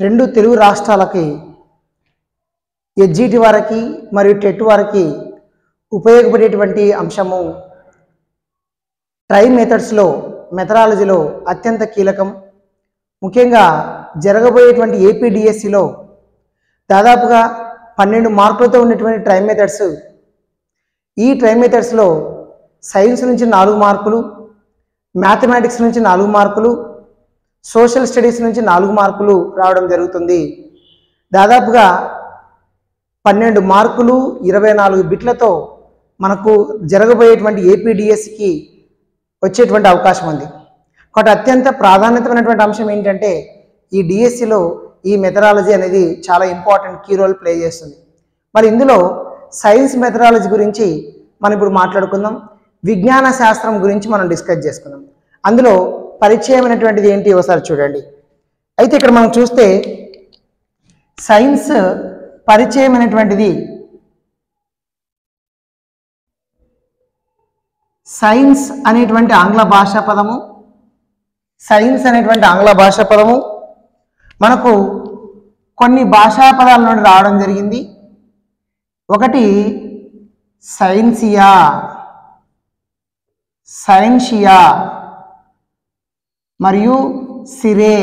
రెండు తెలుగు రాష్ట్రాలకి ఎస్జిటి వారికి మరియు టెట్ వారికి ఉపయోగపడేటువంటి అంశము ట్రై మెథడ్స్లో మెథడాలజీలో అత్యంత కీలకం. ముఖ్యంగా జరగబోయేటువంటి ఏపీడిఎస్సిలో దాదాపుగా 12 మార్కులతో ఉన్నటువంటి ట్రై మెథడ్స్. ఈ ట్రై మెథడ్స్లో సైన్స్ నుంచి 4 మార్కులు, మ్యాథమెటిక్స్ నుంచి 4 మార్కులు, సోషల్ స్టడీస్ నుంచి 4 మార్కులు రావడం జరుగుతుంది. దాదాపుగా 12 మార్కులు 24 బిట్లతో మనకు జరగబోయేటువంటి ఏపీడిఎస్సికి వచ్చేటువంటి అవకాశం ఉంది. కాబట్టి అత్యంత ప్రాధాన్యతమైనటువంటి అంశం ఏంటంటే ఈ డిఎస్సిలో ఈ మెథడాలజీ అనేది చాలా ఇంపార్టెంట్ కీ రోల్ ప్లే చేస్తుంది. మరి ఇందులో సైన్స్ మెథడాలజీ గురించి మనం ఇప్పుడు మాట్లాడుకుందాం. విజ్ఞాన శాస్త్రం గురించి మనం డిస్కస్ చేసుకుందాం. అందులో పరిచయమైనటువంటిది ఏంటి ఒకసారి చూడండి. అయితే ఇక్కడ మనం చూస్తే సైన్స్ పరిచయమైనటువంటిది సైన్స్ అనేటువంటి ఆంగ్ల భాషా పదము. సైన్స్ అనేటువంటి ఆంగ్ల భాషా పదము మనకు కొన్ని భాషా పదాల నుండి రావడం జరిగింది. ఒకటి సైన్సియా, సైన్షియా మరియు సిరే,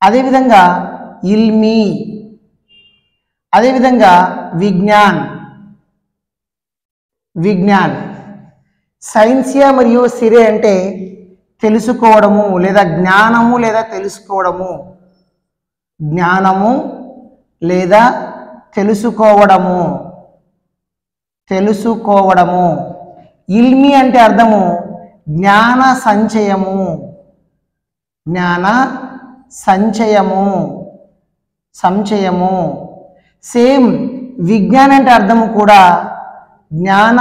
అదేవిధంగా ఇల్మీ, అదేవిధంగా విజ్ఞాన్. సైన్సియా మరియు సిరే అంటే తెలుసుకోవడము లేదా జ్ఞానము లేదా తెలుసుకోవడము, జ్ఞానము లేదా తెలుసుకోవడము, తెలుసుకోవడము. ఇల్మి అంటే అర్థము జ్ఞాన సంచయము, జ్ఞాన సంచయము, సంచయము. సేమ్ విజ్ఞానం అంటే అర్థము కూడా జ్ఞాన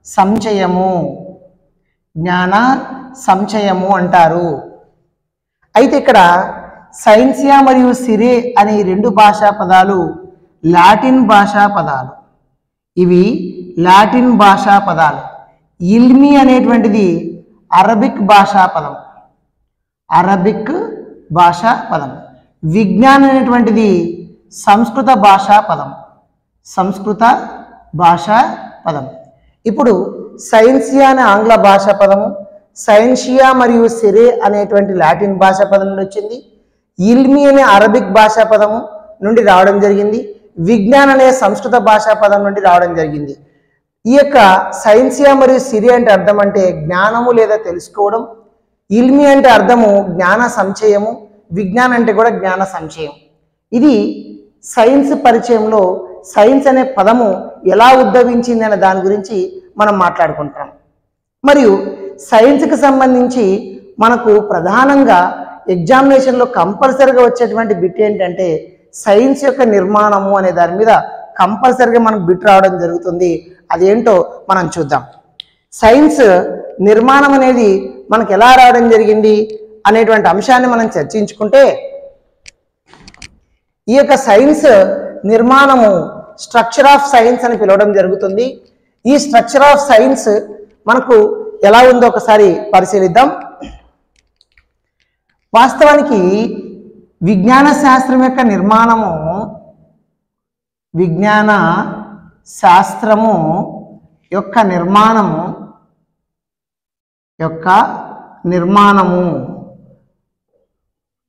సంచయము, జ్ఞాన సంచయము అంటారు. అయితే ఇక్కడ సైన్సియా మరియు సిరే అనే 2 భాషా పదాలు లాటిన్ భాషా పదాలు. ఇవి లాటిన్ భాషా పదాలు. ఇల్మి అనేటువంటిది అరబిక్ భాషా పదం, అరబిక్ భాషా పదం. విజ్ఞానం అనేటువంటిది సంస్కృత భాషా పదం, సంస్కృత భాషా పదం. ఇప్పుడు సైన్సియా అనే ఆంగ్ల భాషా పదము, సైన్షియా మరియు సిరే అనేటువంటి లాటిన్ భాషా పదం నుండి వచ్చింది. ఇల్మి అనే అరబిక్ భాషా పదము నుండి రావడం జరిగింది. విజ్ఞాన్ అనే సంస్కృత భాషా పదం నుండి రావడం జరిగింది. ఈ యొక్క సైన్సియా మరియు సిరే అంటే అర్థం అంటే జ్ఞానము లేదా తెలుసుకోవడం. ఇల్మి అంటే అర్థము జ్ఞాన సంచయము, విజ్ఞాన్ అంటే కూడా జ్ఞాన సంచయం. ఇది సైన్స్ పరిచయంలో సైన్స్ అనే పదము ఎలా ఉద్భవించింది అనే దాని గురించి మనం మాట్లాడుకుంటాం. మరియు సైన్స్కి సంబంధించి మనకు ప్రధానంగా ఎగ్జామినేషన్లో కంపల్సరీగా వచ్చేటువంటి బిట్ ఏంటంటే సైన్స్ యొక్క నిర్మాణము అనే దాని మీద కంపల్సరీగా మనకు బిట్ రావడం జరుగుతుంది. అదేంటో మనం చూద్దాం. సైన్స్ నిర్మాణం అనేది మనకు ఎలా రావడం జరిగింది అనేటువంటి అంశాన్ని మనం చర్చించుకుంటే ఈ యొక్క సైన్స్ నిర్మాణము స్ట్రక్చర్ ఆఫ్ సైన్స్ అని పిలవడం జరుగుతుంది. ఈ స్ట్రక్చర్ ఆఫ్ సైన్స్ మనకు ఎలా ఉందో ఒకసారి పరిశీలిద్దాం. వాస్తవానికి విజ్ఞాన శాస్త్రం యొక్క నిర్మాణము, విజ్ఞాన శాస్త్రము యొక్క నిర్మాణము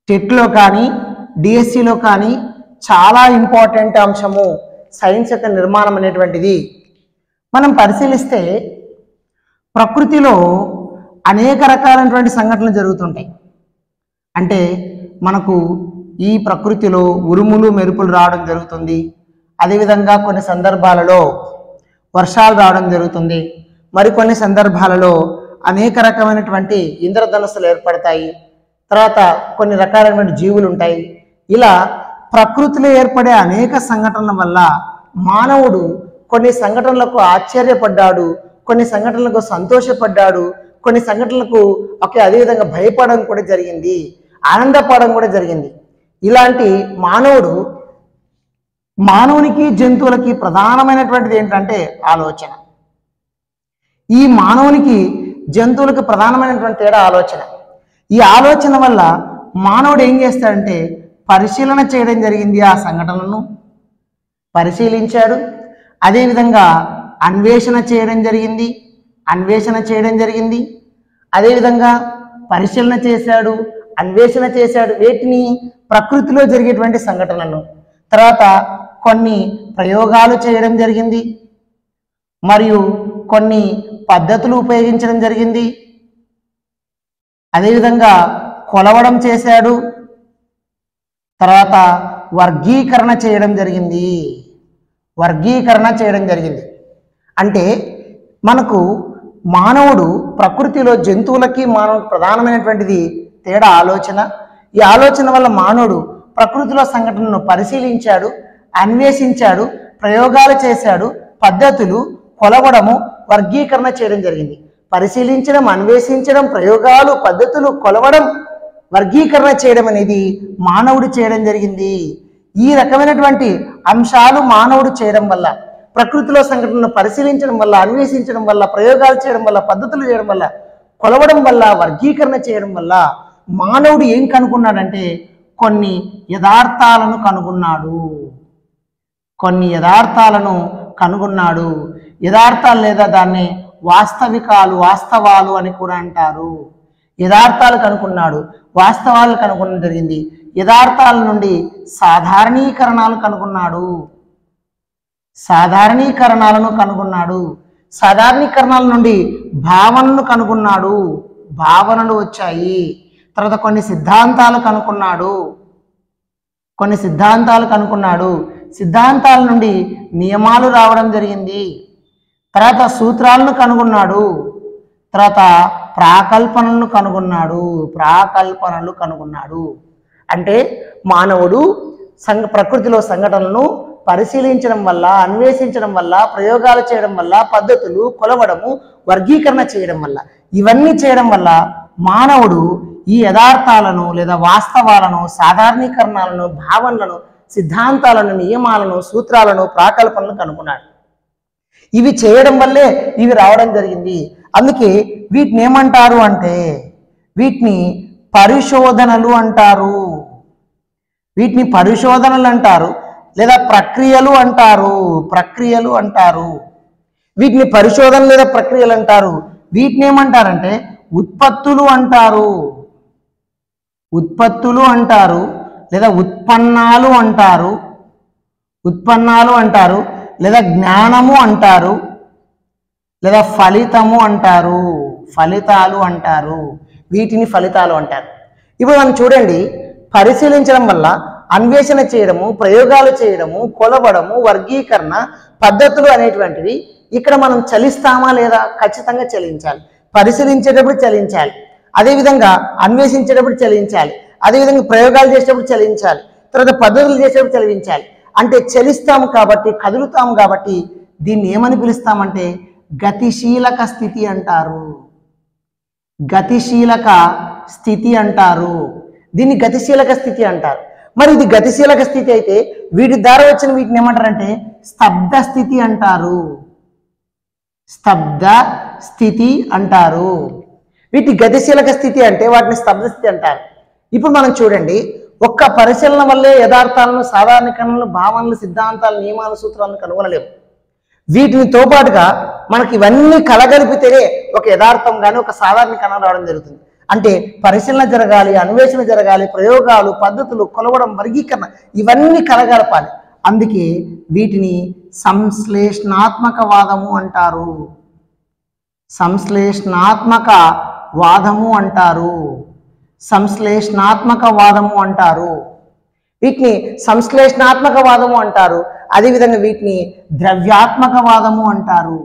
టెట్లో కానీ డిఎస్సిలో కానీ చాలా ఇంపార్టెంట్ అంశము సైన్స్ యొక్క నిర్మాణం అనేటువంటిది. మనం పరిశీలిస్తే ప్రకృతిలో అనేక రకాలైనటువంటి సంఘటనలు జరుగుతుంటాయి. అంటే మనకు ఈ ప్రకృతిలో ఉరుములు మెరుపులు రావడం జరుగుతుంది. అదేవిధంగా కొన్ని సందర్భాలలో వర్షాలు రావడం జరుగుతుంది. మరికొన్ని సందర్భాలలో అనేక రకమైనటువంటి ఇంద్రధనుస్సులు ఏర్పడతాయి. తర్వాత కొన్ని రకాలైనటువంటి జీవులు ఉంటాయి. ఇలా ప్రకృతిలో ఏర్పడే అనేక సంఘటనల వల్ల మానవుడు కొన్ని సంఘటనలకు ఆశ్చర్యపడ్డాడు, కొన్ని సంఘటనలకు సంతోషపడ్డాడు, కొన్ని సంఘటనలకు అదేవిధంగా భయపడడం కూడా జరిగింది, ఆనందపడడం కూడా జరిగింది. ఇలాంటి మానవునికి జంతువులకి ప్రధానమైనటువంటిది ఏంటంటే ఆలోచన. ఈ మానవునికి జంతువులకు ప్రధానమైనటువంటి తేడా ఆలోచన. ఈ ఆలోచన వల్ల మానవుడు ఏం చేస్తాడంటే పరిశీలన చేయడం జరిగింది, ఆ సంఘటనను పరిశీలించాడు. అదేవిధంగా అన్వేషణ చేయడం జరిగింది. అదేవిధంగా పరిశీలన చేశాడు, అన్వేషణ చేశాడు. వేటిని? ప్రకృతిలో జరిగేటువంటి సంఘటనలను. తర్వాత కొన్ని ప్రయోగాలు చేయడం జరిగింది, మరియు కొన్ని పద్ధతులు ఉపయోగించడం జరిగింది. అదేవిధంగా కొలవడం చేశాడు. తర్వాత వర్గీకరణ చేయడం జరిగింది. అంటే మనకు మానవుడు ప్రకృతిలో జంతువులకి మానవుడికి ప్రధానమైనటువంటిది తేడా ఆలోచన. ఈ ఆలోచన వల్ల మానవుడు ప్రకృతిలో సంఘటనను పరిశీలించాడు, అన్వేషించాడు, ప్రయోగాలు చేశాడు, పద్ధతులు, కొలవడము, వర్గీకరణ చేయడం జరిగింది. పరిశీలించడం, అన్వేషించడం, ప్రయోగాలు, పద్ధతులు, కొలవడం, వర్గీకరణ చేయడం అనేది మానవుడు చేయడం జరిగింది. ఈ రకమైనటువంటి అంశాలు మానవుడు చేయడం వల్ల, ప్రకృతిలో సంఘటనను పరిశీలించడం వల్ల, అన్వేషించడం వల్ల, ప్రయోగాలు చేయడం వల్ల, పద్ధతులు చేయడం వల్ల, కొలవడం వల్ల, వర్గీకరణ చేయడం వల్ల మానవుడు ఏం కనుగొన్నాడంటే కొన్ని యథార్థాలను కనుగొన్నాడు. యథార్థాలు లేదా దాన్ని వాస్తవాలు అని కూడా అంటారు. యథార్థాలు కనుగొన్నాడు, వాస్తవాలు కనుగొనడం జరిగింది. యథార్థాల నుండి సాధారణీకరణాలను కనుగొన్నాడు. సాధారణీకరణాల నుండి భావనలు కనుగొన్నాడు. భావనలు వచ్చాయి. తర్వాత కొన్ని సిద్ధాంతాలు కనుగొన్నాడు. సిద్ధాంతాల నుండి నియమాలు రావడం జరిగింది. తర్వాత సూత్రాలను కనుగొన్నాడు. తర్వాత ప్రాకల్పనలు కనుగొన్నాడు. అంటే మానవుడు ప్రకృతిలో సంఘటనలను పరిశీలించడం వల్ల, అన్వేషించడం వల్ల, ప్రయోగాలు చేయడం వల్ల, పద్ధతులు, కొలవడము, వర్గీకరణ చేయడం వల్ల, ఇవన్నీ చేయడం వల్ల మానవుడు ఈ యథార్థాలను లేదా వాస్తవాలను, సాధారణీకరణాలను, భావనలను, సిద్ధాంతాలను, నియమాలను, సూత్రాలను, ప్రాకల్పనలను కనుగొన్నాడు. ఇవి చేయడం వల్లే ఇవి రావడం జరిగింది. అందుకే వీటిని ఏమంటారు అంటే వీటిని పరిశోధనలు అంటారు, లేదా ప్రక్రియలు అంటారు. వీటిని పరిశోధన లేదా ప్రక్రియలు అంటారు. వీటిని ఏమంటారంటే ఉత్పత్తులు అంటారు, లేదా ఉత్పన్నాలు అంటారు, లేదా జ్ఞానము అంటారు, లేదా ఫలితాలు అంటారు. వీటిని ఫలితాలు అంటారు. ఇప్పుడు మనం చూడండి, పరిశీలించడం వల్ల, అన్వేషణ చేయడము, ప్రయోగాలు చేయడము, కొలవడము, వర్గీకరణ, పద్ధతులు అనేటువంటివి ఇక్కడ మనం చలిస్తామా లేదా? ఖచ్చితంగా చలించాలి. పరిశీలించేటప్పుడు చలించాలి, అదేవిధంగా అన్వేషించేటప్పుడు చలించాలి, అదేవిధంగా ప్రయోగాలు చేసేటప్పుడు చలించాలి, తర్వాత పద్ధతులు చేసేటప్పుడు చలించాలి. అంటే చలిస్తాము కాబట్టి, కదులుతాము కాబట్టి దీన్ని ఏమని పిలుస్తామంటే గతిశీలక స్థితి అంటారు. దీన్ని గతిశీలక స్థితి అంటారు. మరి ఇది గతిశీలక స్థితి అయితే వీటి ద్వారా వచ్చిన వీటిని ఏమంటారంటే స్తబ్ద స్థితి అంటారు. వీటి గతిశీలక స్థితి అంటే వాటిని స్తబ్ద స్థితి అంటారు. ఇప్పుడు మనం చూడండి, ఒక్క పరిశీలన వల్లే యథార్థాలను, సాధారణీకరణలను, భావనలు, సిద్ధాంతాలు, నియమాలు, సూత్రాలను కనుగొనలేము. వీటితో పాటుగా మనకి ఇవన్నీ కలగలిపితేనే ఒక యథార్థం కానీ ఒక సాధారణీకరణ రావడం జరుగుతుంది. అంటే పరిశీలన జరగాలి, అన్వేషణ జరగాలి, ప్రయోగాలు, పద్ధతులు, కొలవడం, వర్గీకరణ ఇవన్నీ కలగలపాలి. అందుకే వీటిని సంశ్లేషణాత్మక వాదము అంటారు. వీటిని సంశ్లేషణాత్మక వాదము అంటారు. అదేవిధంగా వీటిని ద్రవ్యాత్మక వాదము అంటారు.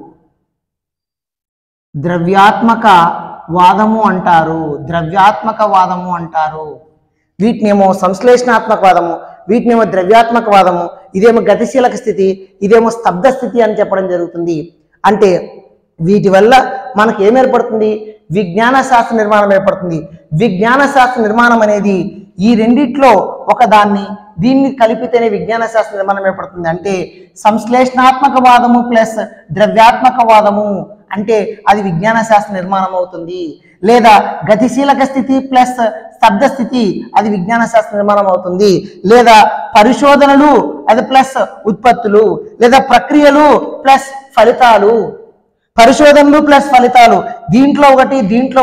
వీటినేమో సంశ్లేషణాత్మక వాదము, వీటినేమో ద్రవ్యాత్మక వాదము, ఇదేమో గతిశీలక స్థితి, ఇదేమో స్తబ్ద స్థితి అని చెప్పడం జరుగుతుంది. అంటే వీటి వల్ల మనకు ఏం ఏర్పడుతుంది? విజ్ఞాన శాస్త్ర నిర్మాణం ఏర్పడుతుంది. విజ్ఞాన శాస్త్ర నిర్మాణం అనేది ఈ రెండిట్లో దీన్ని కలిపితేనే విజ్ఞాన శాస్త్ర నిర్మాణం ఏర్పడుతుంది. అంటే సంశ్లేషణాత్మక వాదము ప్లస్ ద్రవ్యాత్మక వాదము అంటే అది విజ్ఞాన శాస్త్ర నిర్మాణం అవుతుంది. లేదా గతిశీలక స్థితి ప్లస్ స్తబ్ద స్థితి అది విజ్ఞాన శాస్త్ర నిర్మాణం అవుతుంది. లేదా పరిశోధనలు అది ప్లస్ ఉత్పత్తులు, లేదా ప్రక్రియలు ప్లస్ ఫలితాలు, పరిశోధనలు ప్లస్ ఫలితాలు దీంట్లో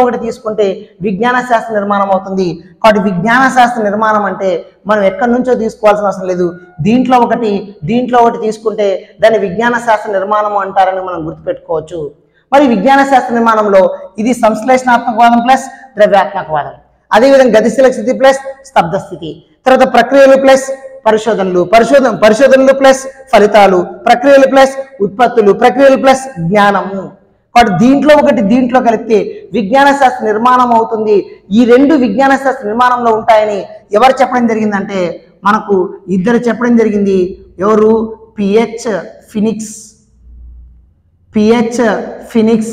ఒకటి తీసుకుంటే విజ్ఞాన శాస్త్ర నిర్మాణం అవుతుంది. కాబట్టి విజ్ఞాన శాస్త్ర నిర్మాణం అంటే మనం ఎక్కడి నుంచో తీసుకోవాల్సిన అవసరం లేదు. దీంట్లో ఒకటి తీసుకుంటే దాన్ని విజ్ఞాన శాస్త్ర నిర్మాణం అంటారని మనం గుర్తుపెట్టుకోవచ్చు. మరి విజ్ఞాన శాస్త్ర నిర్మాణంలో ఇది సంశ్లేషణాత్మకవాదం ప్లస్ ద్రవ్యాత్మకవాదం, అదేవిధంగా గతిశీల స్థితి ప్లస్ స్తబ్ద స్థితి, తర్వాత ప్రక్రియలు ప్లస్ పరిశోధనలు ప్లస్ ఫలితాలు, ప్రక్రియలు ప్లస్ ఉత్పత్తులు, ప్రక్రియలు ప్లస్ జ్ఞానము. కాబట్టి దీంట్లో కలిపితే విజ్ఞాన శాస్త్ర నిర్మాణం అవుతుంది. ఈ రెండు విజ్ఞాన శాస్త్ర నిర్మాణంలో ఉంటాయని ఎవరు చెప్పడం జరిగిందంటే మనకు ఇద్దరు చెప్పడం జరిగింది. ఎవరు? పిహెచ్ ఫినిక్స్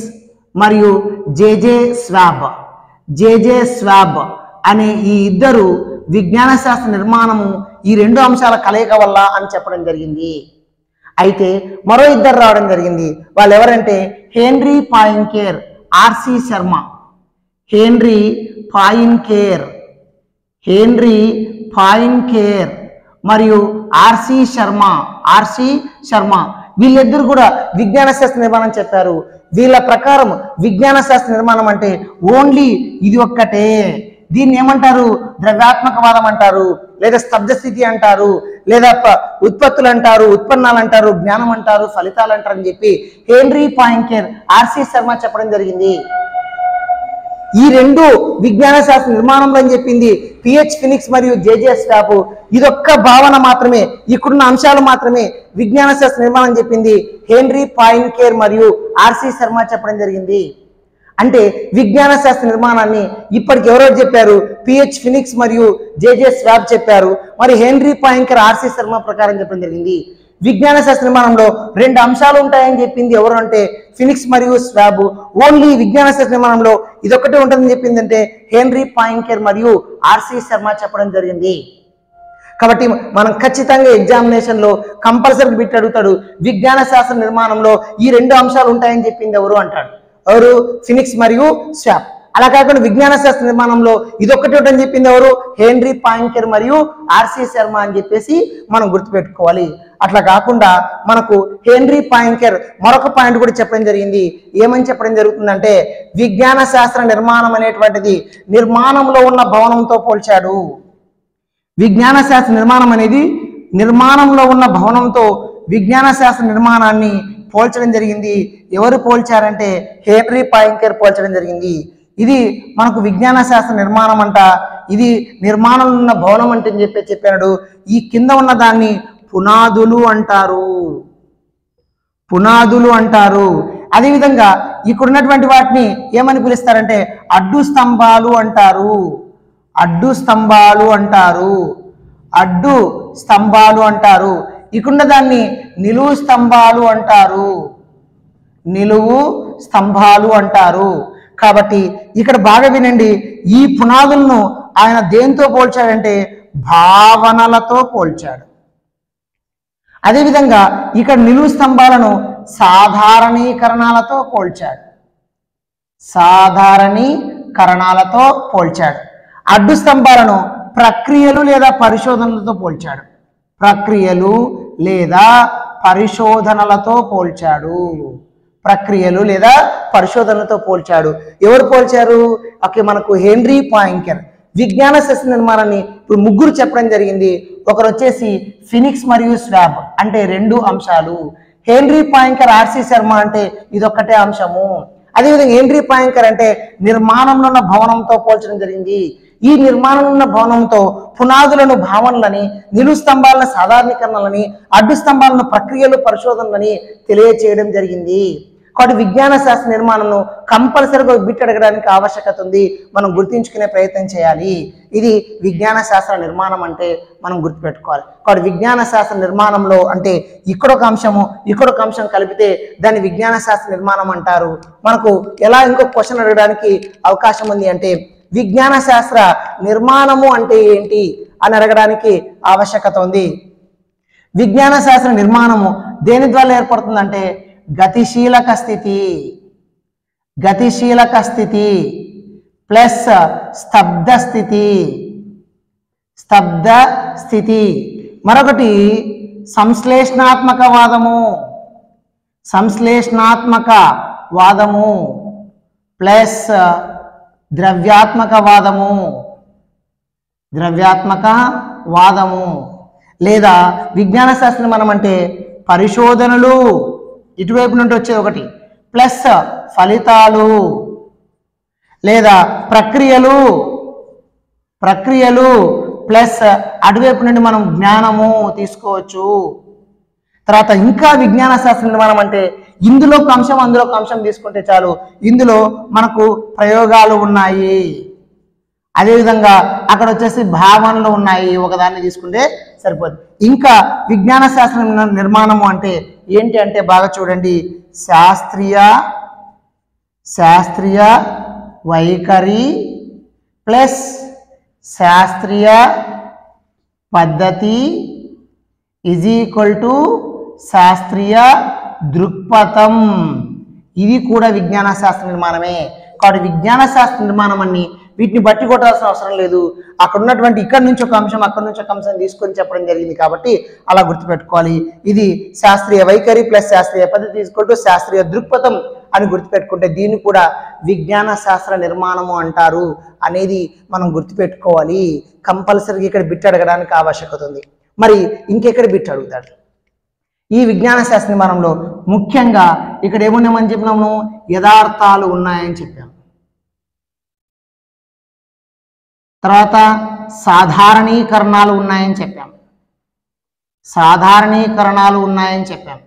మరియు జేజే స్వాబ్ అనే ఈ ఇద్దరు విజ్ఞాన శాస్త్ర నిర్మాణము ఈ రెండు అంశాల కలయిక వల్ల అని చెప్పడం జరిగింది. అయితే మరో ఇద్దరు రావడం జరిగింది. వాళ్ళు ఎవరంటే henry Poincaré, RC Sharma. Henry Poincaré మరియు ఆర్సి శర్మ వీళ్ళిద్దరు కూడా విజ్ఞాన శాస్త్ర నిర్మాణం చెప్పారు. వీళ్ళ ప్రకారం విజ్ఞాన శాస్త్ర నిర్మాణం అంటే ఓన్లీ ఇది ఒక్కటే. దీన్ని ఏమంటారు? ద్రవ్యాత్మకవాదం అంటారు, లేదా స్తబ్ద స్థితి అంటారు, లేదా ఉత్పత్తులు అంటారు, ఉత్పన్నాలు అంటారు, జ్ఞానం అంటారు, ఫలితాలు అంటారు అని చెప్పి హెన్రీ పాయింకేర్, ఆర్సి శర్మ చెప్పడం జరిగింది. ఈ రెండు విజ్ఞాన శాస్త్ర నిర్మాణంలో అని చెప్పింది పిహెచ్ ఫినిక్స్ మరియు జేజే స్వాబ్. ఇదొక్క భావన మాత్రమే, ఇక్కడున్న అంశాలు మాత్రమే విజ్ఞాన శాస్త్ర నిర్మాణం చెప్పింది హెన్రీ పాయింకేర్ మరియు ఆర్సి శర్మ చెప్పడం జరిగింది. అంటే విజ్ఞాన శాస్త్ర నిర్మాణాన్ని ఇప్పటికి ఎవరెవరు చెప్పారు? పిహెచ్ ఫినిక్స్ మరియు జేజే స్వాబ్ చెప్పారు. మరి హెన్రీ పాయింకేర్, ఆర్సి శర్మ ప్రకారం చెప్పడం జరిగింది. విజ్ఞాన శాస్త్ర నిర్మాణంలో రెండు అంశాలు ఉంటాయని చెప్పింది ఎవరు అంటే ఫినిక్స్ మరియు స్వాబ్. ఓన్లీ విజ్ఞాన శాస్త్ర నిర్మాణంలో ఇదొక్కటే ఉంటుందని చెప్పింది అంటే హెన్రీ పాయింకేర్ మరియు ఆర్సి శర్మ చెప్పడం జరిగింది. కాబట్టి మనం ఖచ్చితంగా ఎగ్జామినేషన్లో కంపల్సరీ బిట్ అడుగుతాడు, విజ్ఞాన శాస్త్ర నిర్మాణంలో ఈ రెండు అంశాలు ఉంటాయని చెప్పింది ఎవరు అంటాడు. ఎవరు? ఫినిక్స్ మరియు స్వాబ్. అలా కాకుండా విజ్ఞాన శాస్త్ర నిర్మాణంలో ఇదొక్కటి ఉంటని చెప్పింది ఎవరు? హెన్రీ పాయింకేర్ మరియు ఆర్సి శర్మ అని చెప్పేసి మనం గుర్తుపెట్టుకోవాలి. అట్లా కాకుండా మనకు హెన్రీ పాయింకేర్ మరొక పాయింట్ కూడా చెప్పడం జరిగింది. ఏమని చెప్పడం జరుగుతుందంటే విజ్ఞాన శాస్త్ర నిర్మాణం అనేటువంటిది నిర్మాణంలో ఉన్న భవనంతో పోల్చాడు. విజ్ఞాన శాస్త్ర నిర్మాణం అనేది నిర్మాణంలో ఉన్న భవనంతో విజ్ఞాన శాస్త్ర నిర్మాణాన్ని పోల్చడం జరిగింది. ఎవరు పోల్చారంటే హెన్రీ పాయింకేర్ పోల్చడం జరిగింది. ఇది మనకు విజ్ఞాన శాస్త్ర నిర్మాణం అంట, ఇది నిర్మాణంలో ఉన్న భవనం అంటే అని చెప్పాడు. ఈ కింద ఉన్న దాన్ని పునాదులు అంటారు. అదేవిధంగా ఇక్కడ ఉన్నటువంటి వాటిని ఏమని పిలుస్తారంటే అడ్డు స్తంభాలు అంటారు. ఇక్కడున్న దాన్ని నిలువు స్తంభాలు అంటారు. కాబట్టి ఇక్కడ బాగా వినండి, ఈ పునాదులను ఆయన దేంతో పోల్చాడంటే భావనలతో పోల్చాడు. అదేవిధంగా ఇక్కడ నిలువు స్తంభాలను సాధారణీకరణాలతో పోల్చాడు. అడ్డు స్తంభాలను ప్రక్రియలు లేదా పరిశోధనలతో పోల్చాడు. ఎవరు పోల్చారు? ఓకే, మనకు హెన్రీ పాయింకేర్. విజ్ఞాన శాస్త్ర నిర్మాణాన్ని ఇప్పుడు ముగ్గురు చెప్పడం జరిగింది. ఒకరు వచ్చేసి ఫినిక్స్ మరియు స్వాబ్ అంటే రెండు అంశాలు. హెన్రీ పాయింకేర్, ఆర్సి శర్మ అంటే ఇదొక్కటే అంశము. అదేవిధంగా హెన్రీ పాయింకేర్ అంటే నిర్మాణంలో ఉన్న భవనంతో పోల్చడం జరిగింది. ఈ నిర్మాణంలో ఉన్న భవనంతో పునాదులను భావనలని, నిలువు స్తంభాలను సాధారణీకరణలని, అడ్డు స్తంభాలను ప్రక్రియలు పరిశోధనలని తెలియచేయడం జరిగింది. కాబట్టి విజ్ఞాన శాస్త్ర నిర్మాణంను కంపల్సరీగా బిట్ అడగడానికి ఆవశ్యకత ఉంది. మనం గుర్తించుకునే ప్రయత్నం చేయాలి. ఇది విజ్ఞాన శాస్త్ర నిర్మాణం అంటే మనం గుర్తుపెట్టుకోవాలి. కాబట్టి విజ్ఞాన శాస్త్ర నిర్మాణంలో అంటే ఇక్కడొక అంశం కలిపితే దాన్ని విజ్ఞాన శాస్త్ర నిర్మాణం అంటారు. మనకు ఎలా ఇంకొక క్వశ్చన్ అడగడానికి అవకాశం ఉంది అంటే విజ్ఞాన శాస్త్ర నిర్మాణము అంటే ఏంటి అని అడగడానికి ఆవశ్యకత ఉంది. విజ్ఞాన శాస్త్ర నిర్మాణము దేని ద్వారా ఏర్పడుతుందంటే గతిశీలక స్థితి గతిశీలక స్థితి ప్లస్ స్తబ్ద స్థితి, స్తబ్ద స్థితి. మరొకటి సంశ్లేషణాత్మక వాదము, సంశ్లేషణాత్మక వాదము ప్లస్ ద్రవ్యాత్మక వాదము, ద్రవ్యాత్మక వాదము. లేదా విజ్ఞాన శాస్త్రం మనం అంటే పరిశోధనలు ఇటువైపు నుండి వచ్చేది ఒకటి ప్లస్ ఫలితాలు, లేదా ప్రక్రియలు, ప్రక్రియలు ప్లస్ అటువైపు నుండి మనం జ్ఞానము తీసుకోవచ్చు. తర్వాత ఇంకా విజ్ఞాన శాస్త్ర నిర్మాణం అంటే ఇందులో ఒక అంశం అందులో ఒక అంశం తీసుకుంటే చాలు, ఇందులో మనకు ప్రయోగాలు ఉన్నాయి, అదేవిధంగా అక్కడ వచ్చేసి భావనలు ఉన్నాయి, ఒకదాన్ని తీసుకుంటే సరిపోదు. ఇంకా విజ్ఞాన శాస్త్ర నిర్మాణము అంటే ఏంటి అంటే బాగా చూడండి, శాస్త్రీయ వైఖరి ప్లస్ శాస్త్రీయ పద్ధతి ఈజ్ ఈక్వల్ టు శాస్త్రీయ దృక్పథం. ఇది కూడా విజ్ఞాన శాస్త్ర నిర్మాణమే. కాబట్టి విజ్ఞాన శాస్త్ర నిర్మాణం అన్ని వీటిని బట్టి కొట్టాల్సిన అవసరం లేదు. అక్కడ ఉన్నటువంటి ఇక్కడ నుంచి ఒక అంశం అక్కడ నుంచి ఒక అంశం తీసుకొని చెప్పడం జరిగింది కాబట్టి అలా గుర్తుపెట్టుకోవాలి. ఇది శాస్త్రీయ వైఖరి ప్లస్ శాస్త్రీయ పద్ధతి ఈక్వల్ టు శాస్త్రీయ దృక్పథం అని గుర్తుపెట్టుకుంటే దీన్ని కూడా విజ్ఞాన శాస్త్ర నిర్మాణము అంటారు అనేది మనం గుర్తుపెట్టుకోవాలి. కంపల్సరీగా ఇక్కడ బిట్ అడగడానికి ఆవశ్యకత ఉంది. మరి ఇంకెక్కడ బిట్ అడుగుతాడు? ఈ విజ్ఞాన శాస్త్ర నిర్మాణంలో ముఖ్యంగా ఇక్కడ ఏమున్నామని చెప్పినాము, యథార్థాలు ఉన్నాయని చెప్పాము. తర్వాత సాధారణీకరణాలు ఉన్నాయని చెప్పాం, సాధారణీకరణాలు ఉన్నాయని చెప్పాం.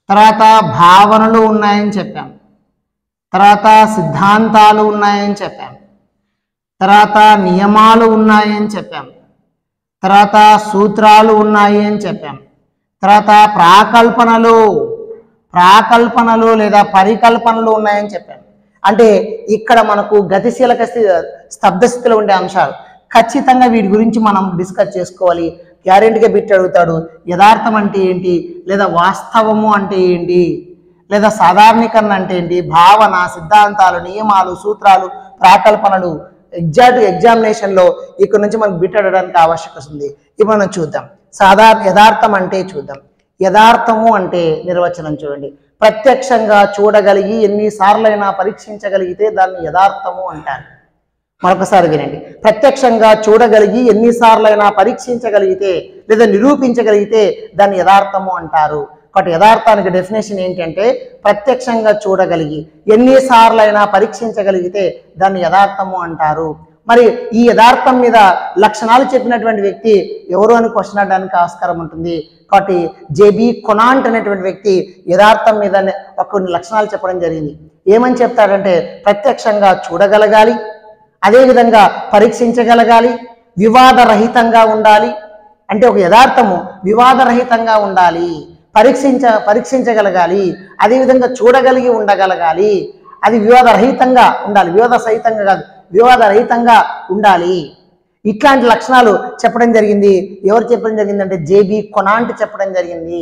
తర్వాత భావనలు ఉన్నాయని చెప్పాం. తర్వాత సిద్ధాంతాలు ఉన్నాయని చెప్పాం. తర్వాత నియమాలు ఉన్నాయని చెప్పాం. తర్వాత సూత్రాలు ఉన్నాయి అని చెప్పాం. తర్వాత ప్రాకల్పనలు లేదా పరికల్పనలు ఉన్నాయని చెప్పాం. అంటే ఇక్కడ మనకు గతిశీలక స్తబ్ద స్థితిలో ఉండే అంశాలు ఖచ్చితంగా వీటి గురించి మనం డిస్కస్ చేసుకోవాలి. గ్యారెంటీగా బిట్ అడుగుతాడు. యథార్థం అంటే ఏంటి, లేదా వాస్తవము అంటే ఏంటి, లేదా సాధారణీకరణ అంటే ఏంటి, భావన, సిద్ధాంతాలు, నియమాలు, సూత్రాలు, ప్రాకల్పనలు ఎగ్జాక్ట్ ఎగ్జామినేషన్లో ఇక్కడ నుంచి మనకు బిట్ అడగడానికి ఆవశ్యకత ఉంది. ఇప్పుడు మనం చూద్దాం. యథార్థం అంటే చూద్దాం. యథార్థము అంటే నిర్వచనం చూడండి. ప్రత్యక్షంగా చూడగలిగి ఎన్నిసార్లైనా పరీక్షించగలిగితే దాన్ని యథార్థము అంటారు. మరొకసారి వినండి. ప్రత్యక్షంగా చూడగలిగి ఎన్నిసార్లైనా పరీక్షించగలిగితే లేదా నిరూపించగలిగితే దాన్ని యథార్థము అంటారు. కాబట్టి యథార్థానికి డెఫినేషన్ ఏంటంటే ప్రత్యక్షంగా చూడగలిగి ఎన్నిసార్లైనా పరీక్షించగలిగితే దాన్ని యథార్థము అంటారు. మరి ఈ యథార్థం మీద లక్షణాలు చెప్పినటువంటి వ్యక్తి ఎవరు అని క్వశ్చన్ అడడానికి ఆస్కారం ఉంటుంది. కాబట్టి జేబీ కొనాంట్ అనేటువంటి వ్యక్తి యథార్థం మీద కొన్ని లక్షణాలు చెప్పడం జరిగింది. ఏమని చెప్తాడంటే ప్రత్యక్షంగా చూడగలగాలి, అదేవిధంగా పరీక్షించగలగాలి, వివాదరహితంగా ఉండాలి. అంటే ఒక యథార్థము వివాదరహితంగా ఉండాలి, పరీక్షించగలగాలి, అదేవిధంగా చూడగలిగి ఉండగలగాలి, అది వివాదరహితంగా ఉండాలి, వివాద సహితంగా కాదు, వివాదరహితంగా ఉండాలి. ఇట్లాంటి లక్షణాలు చెప్పడం జరిగింది. ఎవరు చెప్పడం జరిగింది అంటే జేబీ కొనాంట్ చెప్పడం జరిగింది.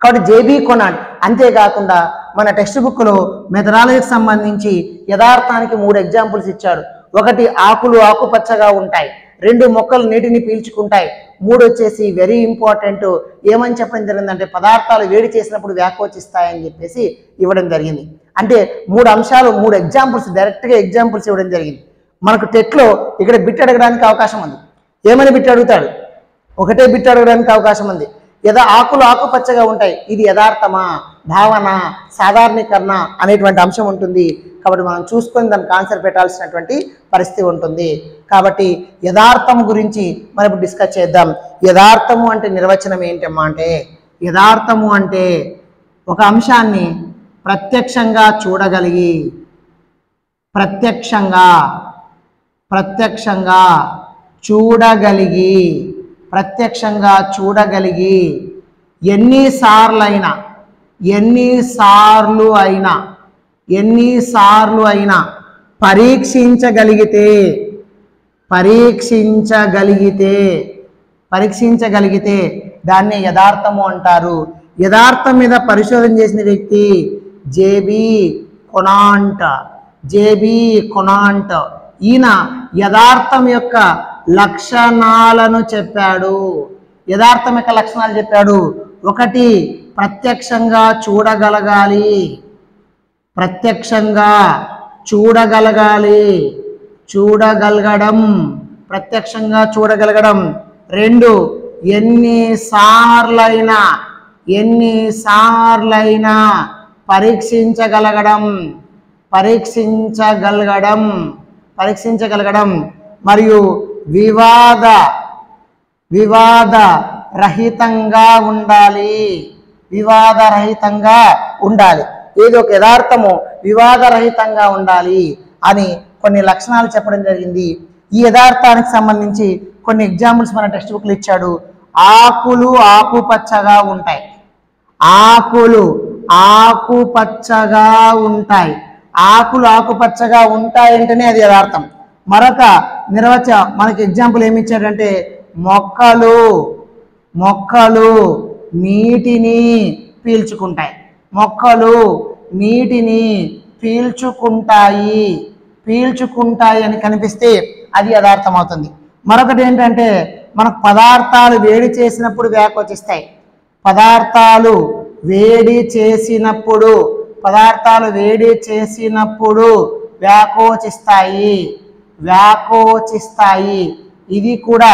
కాబట్టి జేబీ కొనాంట్. అంతేకాకుండా మన టెక్స్ట్ బుక్లో మెథడాలజీకి సంబంధించి యథార్థానికి 3 ఎగ్జాంపుల్స్ ఇచ్చాడు. ఒకటి ఆకులు ఆకుపచ్చగా ఉంటాయి, 2 మొక్కలు నీటిని పీల్చుకుంటాయి, 3 వచ్చేసి వెరీ ఇంపార్టెంట్ ఏమని చెప్పడం జరిగిందంటే పదార్థాలు వేడి చేసినప్పుడు వ్యాకోచిస్తాయని చెప్పేసి ఇవ్వడం జరిగింది. అంటే 3 అంశాలు 3 ఎగ్జాంపుల్స్ డైరెక్ట్గా ఎగ్జాంపుల్స్ ఇవ్వడం జరిగింది. మనకు టెట్లో ఇక్కడ బిట్ అడగడానికి అవకాశం ఉంది. ఏమని బిట్ అడుగుతాడు? ఒకటే బిట్ అడగడానికి అవకాశం ఉంది. ఆకులు ఆకుపచ్చగా ఉంటాయి, ఇది యథార్థమా, భావన, సాధారణీకరణ అనేటువంటి అంశం ఉంటుంది. కాబట్టి మనం చూసుకొని దానికి ఆన్సర్ పెట్టాల్సినటువంటి పరిస్థితి ఉంటుంది. కాబట్టి యథార్థం గురించి మనం ఇప్పుడు డిస్కస్ చేద్దాం. యథార్థము అంటే నిర్వచనం ఏంటమ్మా అంటే, యథార్థము అంటే ఒక అంశాన్ని ప్రత్యక్షంగా చూడగలిగి ప్రత్యక్షంగా చూడగలిగి ఎన్నిసార్లు అయినా పరీక్షించగలిగితే దాన్ని యథార్థము అంటారు. యథార్థం మీద పరిశోధన చేసిన వ్యక్తి జేబీ కొనాంట్. జేబీ కొనాంట్. ఈయన యథార్థం యొక్క లక్షణాలను చెప్పాడు. యథార్థం యొక్క లక్షణాలు చెప్పాడు. ఒకటి, ప్రత్యక్షంగా చూడగలగాలి, ప్రత్యక్షంగా చూడగలగాలి, చూడగలగడం, ప్రత్యక్షంగా చూడగలగడం. రెండు, ఎన్నిసార్లైనా పరీక్షించగలగడం, పరీక్షించగలగడం. మరియు వివాద రహితంగా ఉండాలి, వివాదరహితంగా ఉండాలి. ఏదో ఒక యథార్థము వివాదరహితంగా ఉండాలి అని కొన్ని లక్షణాలు చెప్పడం జరిగింది. ఈ యథార్థానికి సంబంధించి కొన్ని ఎగ్జాంపుల్స్ మన టెక్స్ట్ బుక్లు ఇచ్చాడు. ఆకులు ఆకుపచ్చగా ఉంటాయి, ఆకులు ఆకుపచ్చగా ఉంటాయి. ఆకులు ఆకుపచ్చగా ఉంటాయంటేనే అది యథార్థం. మరొక మనకి ఎగ్జాంపుల్ ఏమి ఇచ్చాడంటే, మొక్కలు నీటిని పీల్చుకుంటాయి, మొక్కలు నీటిని పీల్చుకుంటాయి అని కనిపిస్తే అది యథార్థం అవుతుంది. మరొకటి ఏంటంటే, మనకు పదార్థాలు వేడి చేసినప్పుడు వ్యాకోచిస్తాయి, పదార్థాలు వేడి చేసినప్పుడు వ్యాకోచిస్తాయి. ఇది కూడా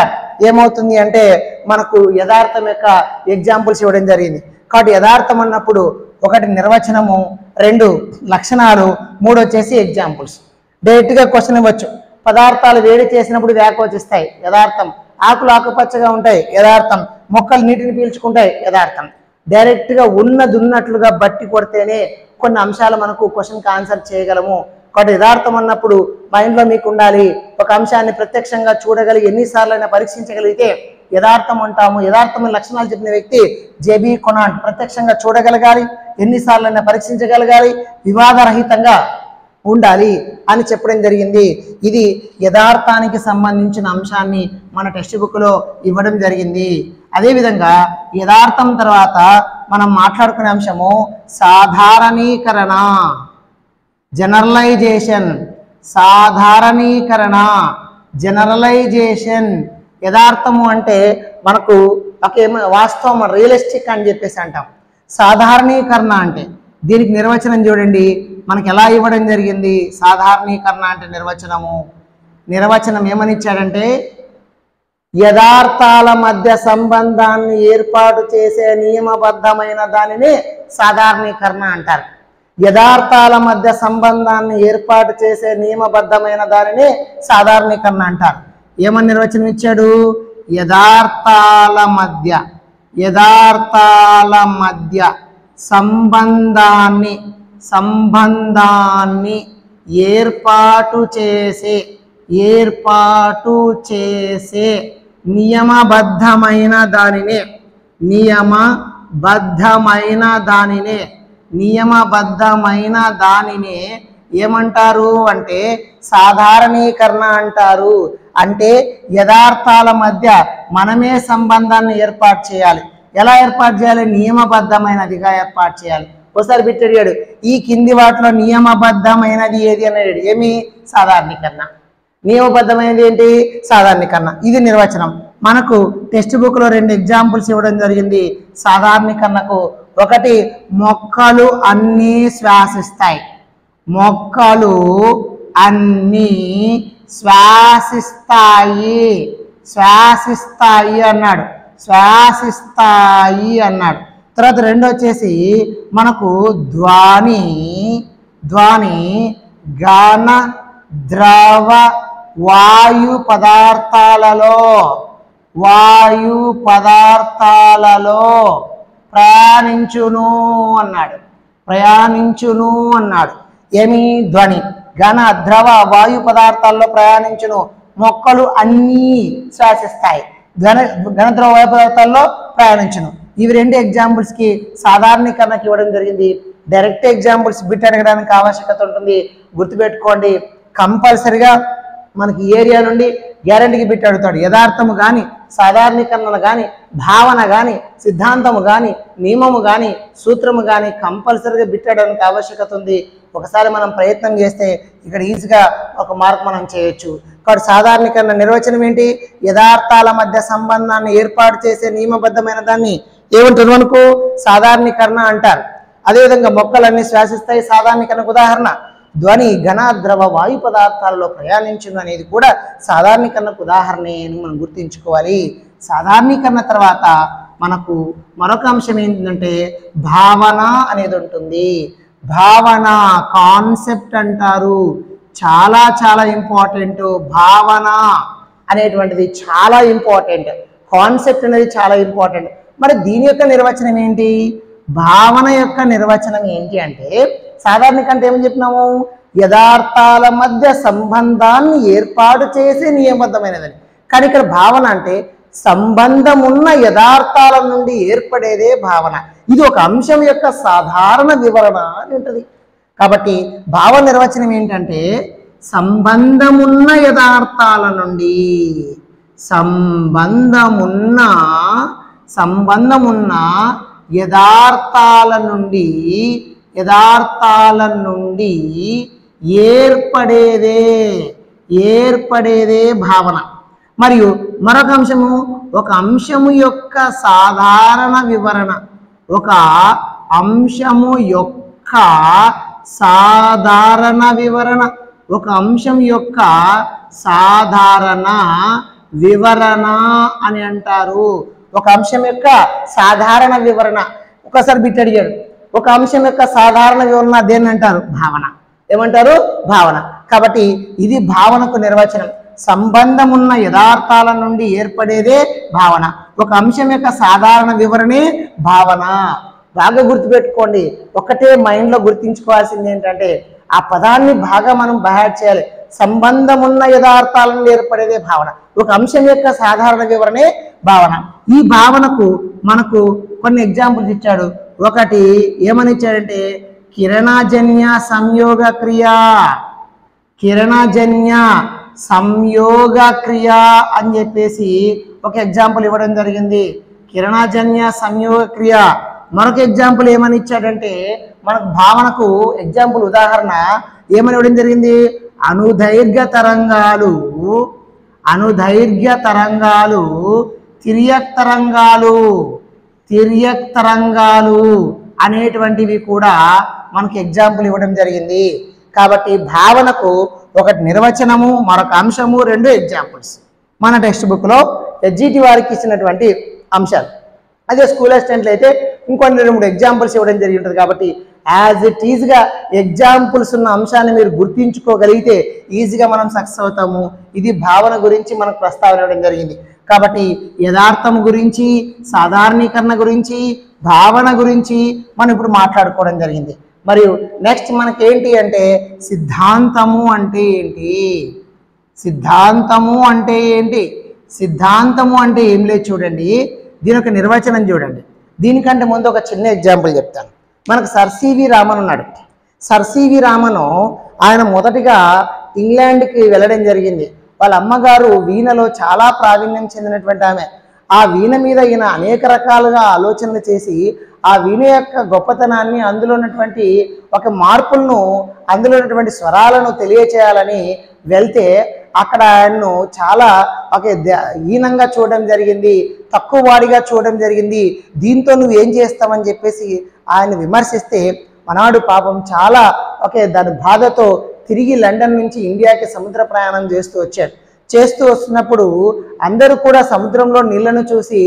ఏమవుతుంది అంటే మనకు యథార్థం యొక్క ఎగ్జాంపుల్స్ ఇవ్వడం జరిగింది. కాబట్టి యథార్థం అన్నప్పుడు ఒకటి నిర్వచనము, రెండు లక్షణాలు, మూడు వచ్చేసి ఎగ్జాంపుల్స్. డైరెక్ట్గా క్వశ్చన్ ఇవ్వచ్చు. పదార్థాలు వేడి చేసినప్పుడు వ్యాకోచిస్తాయి, యథార్థం. ఆకులు ఆకుపచ్చగా ఉంటాయి, యథార్థం. మొక్కలు నీటిని పీల్చుకుంటాయి, యథార్థం. డైరెక్ట్గా ఉన్నట్లుగా బట్టి కొడితేనే కొన్ని అంశాలు మనకు క్వశ్చన్కి ఆన్సర్ చేయగలము. కాబట్టి యథార్థం అన్నప్పుడు మైండ్లో మీకు ఉండాలి, ఒక అంశాన్ని ప్రత్యక్షంగా చూడగలిగి ఎన్నిసార్లైనా పరీక్షించగలిగితే యథార్థం అంటాము. యథార్థమైన లక్షణాలు చెప్పిన వ్యక్తి జేబీ కొనాంట్. ప్రత్యక్షంగా చూడగలగాలి, ఎన్నిసార్లైనా పరీక్షించగలగాలి, వివాదరహితంగా ఉండాలి అని చెప్పడం జరిగింది. ఇది యథార్థానికి సంబంధించిన అంశాన్ని మన టెక్స్ట్ బుక్లో ఇవ్వడం జరిగింది. అదేవిధంగా యథార్థం తర్వాత మనం మాట్లాడుకునే అంశము సాధారణీకరణ, జనరలైజేషన్. జనరలైజేషన్. యథార్థము అంటే మనకు ఒక వాస్తవం, రియలిస్టిక్ అని చెప్పేసి అంటాం. సాధారణీకరణ అంటే దీనికి నిర్వచనం చూడండి, మనకి ఎలా ఇవ్వడం జరిగింది. సాధారణీకరణ అంటే నిర్వచనం ఏమని ఇచ్చాడంటే, యథార్థాల మధ్య సంబంధాన్ని ఏర్పాటు చేసే నియమబద్ధమైన దానిని సాధారణీకరణ అంటారు. యథార్థాల మధ్య సంబంధాన్ని ఏర్పాటు చేసే నియమబద్ధమైన దానిని సాధారణీకరణ అంటారు. ఏమని నిర్వచనం ఇచ్చాడు? యథార్థాల మధ్య సంబంధాన్ని ఏర్పాటు చేసే నియమబద్ధమైన దానినే ఏమంటారు అంటే సాధారణీకరణ అంటారు. అంటే యథార్థాల మధ్య మనమే సంబంధాన్ని ఏర్పాటు చేయాలి. ఎలా ఏర్పాటు చేయాలి? నియమబద్ధమైనదిగా ఏర్పాటు చేయాలి. ఒకసారి బిట్ అడిగాడు, ఈ కింది వాటిలో నియమబద్ధమైనది ఏది అని అడిగాడు. ఏమి? సాధారణీకరణ. నియమబద్ధమైనది ఏంటి? సాధారణీకరణ. ఇది నిర్వచనం. మనకు టెక్స్ట్ బుక్లో రెండు ఎగ్జాంపుల్స్ ఇవ్వడం జరిగింది సాధారణీకరణకు. ఒకటి, మొక్కలు అన్నీ శ్వాసిస్తాయి. మొక్కలు అన్నీ శ్వాసిస్తాయి అన్నాడు. తర్వాత రెండు వచ్చేసి మనకు ధ్వని, ఘన, ద్రవ, వాయు పదార్థాలలో ప్రయాణించును అన్నాడు. ఏమి? ధ్వని, ఘన, ద్రవ, వాయు పదార్థాల్లో ప్రయాణించును. మొక్కలు అన్నీ శ్వాసిస్తాయి, ఘన, ద్రవ, వాయు పదార్థాల్లో ప్రయాణించును. ఇవి రెండు ఎగ్జాంపుల్స్కి సాధారణీకరణకి ఇవ్వడం జరిగింది. డైరెక్ట్ ఎగ్జాంపుల్స్ బిట్ అడగడానికి ఆవశ్యకత ఉంటుంది. గుర్తుపెట్టుకోండి, కంపల్సరిగా మనకి ఏరియా నుండి గ్యారంటీకి బిట్ అడుగుతాడు. యథార్థము కానీ, సాధారణీకరణలు కానీ, భావన కానీ, సిద్ధాంతము కానీ, నియమము కానీ, సూత్రము కానీ కంపల్సరిగా బిట్ అడగడానికి ఆవశ్యకత ఉంది. ఒకసారి మనం ప్రయత్నం చేస్తే ఇక్కడ ఈజీగా ఒక మార్క్ మనం చేయొచ్చు. కాబట్టి సాధారణీకరణ నిర్వచనం ఏంటి? యథార్థాల మధ్య సంబంధాన్ని ఏర్పాటు చేసే నియమబద్ధమైన దాన్ని ఏమంటారు మనకు? సాధారణీకరణ అంటారు. అదేవిధంగా మొక్కలన్నీ శ్వాసిస్తాయి, సాధారణీకరణకు ఉదాహరణ. ధ్వని ఘన ద్రవ వాయు పదార్థాలలో ప్రయాణించును అనేది కూడా సాధారణీకరణకు ఉదాహరణే అని మనం గుర్తుంచుకోవాలి. సాధారణీకరణ తర్వాత మనకు మరొక అంశం ఏంటంటే భావన అనేది ఉంటుంది. భావన కాన్సెప్ట్ అంటారు, చాలా చాలా ఇంపార్టెంట్. భావన అనేటువంటిది చాలా ఇంపార్టెంట్, కాన్సెప్ట్ అనేది చాలా ఇంపార్టెంట్. మరి దీని యొక్క నిర్వచనం ఏంటి? భావన యొక్క నిర్వచనం ఏంటి అంటే సాధారణీకరణ ఏమని చెప్పినాము? యథార్థాల మధ్య సంబంధాన్ని ఏర్పాటు చేసే నియమబద్ధమైనదని. కానీ ఇక్కడ భావన అంటే సంబంధం ఉన్న యథార్థాల నుండి ఏర్పడేదే భావన. ఇది ఒక అంశం యొక్క సాధారణ వివరణ అని ఉంటుంది. కాబట్టి భావ నిర్వచనం ఏంటంటే సంబంధమున్న యథార్థాల నుండి, సంబంధమున్న యథార్థాల నుండి ఏర్పడేదే భావన. మరియు మరొక అంశము ఒక అంశము యొక్క సాధారణ వివరణ. ఒక అంశము యొక్క సాధారణ వివరణ, ఒక అంశం యొక్క సాధారణ వివరణ అని అంటారు. ఒక అంశం యొక్క సాధారణ వివరణ. ఒకసారి బిట్ అడిగాడు, ఒక అంశం యొక్క సాధారణ వివరణ దేన్ని అంటారు? భావన. ఏమంటారు? భావన. కాబట్టి ఇది భావనకు నిర్వచనం. సంబంధం ఉన్న యథార్థాల నుండి ఏర్పడేదే భావన. ఒక అంశం యొక్క సాధారణ వివరణే భావన. బాగా గుర్తుపెట్టుకోండి. ఒకటే మైండ్లో గుర్తించుకోవాల్సింది ఏంటంటే ఆ పదాన్ని బాగా మనం బయాడ్ చేయాలి. సంబంధం ఉన్న యథార్థాల నుండి ఏర్పడేదే భావన. ఒక అంశం యొక్క సాధారణ వివరణే భావన. ఈ భావనకు మనకు కొన్ని ఎగ్జాంపుల్స్ ఇచ్చాడు. ఒకటి ఏమని ఇచ్చాడంటే కిరణజన్య సంయోగ క్రియ. కిరణజన్య సంయోగ క్రియ అని చెప్పేసి ఒక ఎగ్జాంపుల్ ఇవ్వడం జరిగింది. కిరణజన్య సంయోగ క్రియ. మరొక ఎగ్జాంపుల్ ఏమని ఇచ్చాడంటే మనకు భావనకు ఎగ్జాంపుల్ ఉదాహరణ ఏమని ఇవ్వడం జరిగింది? అనుదైర్ఘ్య తరంగాలు తిర్యక్ తరంగాలు అనేటువంటివి కూడా మనకు ఎగ్జాంపుల్ ఇవ్వడం జరిగింది. కాబట్టి భావనకు ఒకటి నిర్వచనము, మరొక అంశము, రెండు ఎగ్జాంపుల్స్ మన టెక్స్ట్ బుక్లో ఎస్జిటి వారికి ఇచ్చినటువంటి అంశాలు. అదే స్కూల్ అసిస్టెంట్లు అయితే ఇంకొన్ని 2-3 ఎగ్జాంపుల్స్ ఇవ్వడం జరిగి ఉంటుంది. కాబట్టి యాజ్ ఇట్ ఈజ్గా ఎగ్జాంపుల్స్ ఉన్న అంశాన్ని మీరు గుర్తించుకోగలిగితే ఈజీగా మనం సక్సెస్ అవుతాము. ఇది భావన గురించి మనకు ప్రస్తావన ఇవ్వడం జరిగింది. కాబట్టి యథార్థం గురించి, సాధారణీకరణ గురించి, భావన గురించి మనం ఇప్పుడు మాట్లాడుకోవడం జరిగింది. మరియు నెక్స్ట్ మనకేంటి అంటే సిద్ధాంతము అంటే ఏంటి? సిద్ధాంతము అంటే ఏం లేదు చూడండి. దీని యొక్క నిర్వచనం చూడండి. దీనికంటే ముందు ఒక చిన్న ఎగ్జాంపుల్ చెప్తాను. మనకు సర్ సివి రామన్ ఉన్నాడు. సర్ సివి రామన్ ఆయన మొదటిగా ఇంగ్లాండ్కి వెళ్ళడం జరిగింది. వాళ్ళ అమ్మగారు వీణలో చాలా ప్రావీణ్యం చెందినటువంటి ఆమె. ఆ వీణ మీద ఈయన అనేక రకాలుగా ఆలోచనలు చేసి ఆ వీణ యొక్క గొప్పతనాన్ని, అందులో ఉన్నటువంటి ఒక మార్పులను, అందులో ఉన్నటువంటి స్వరాలను తెలియచేయాలని వెళ్తే అక్కడ ఆయన్ను చాలా ఒక హీనంగా చూడడం జరిగింది, తక్కువ వాడిగా చూడడం జరిగింది. దీంతో నువ్వు ఏం చేస్తావని చెప్పేసి ఆయన విమర్శిస్తే మనవాడు పాపం చాలా దాని బాధతో తిరిగి లండన్ నుంచి ఇండియాకి సముద్ర ప్రయాణం చేస్తూ వస్తున్నప్పుడు అందరూ కూడా సముద్రంలో నీళ్లను చూసి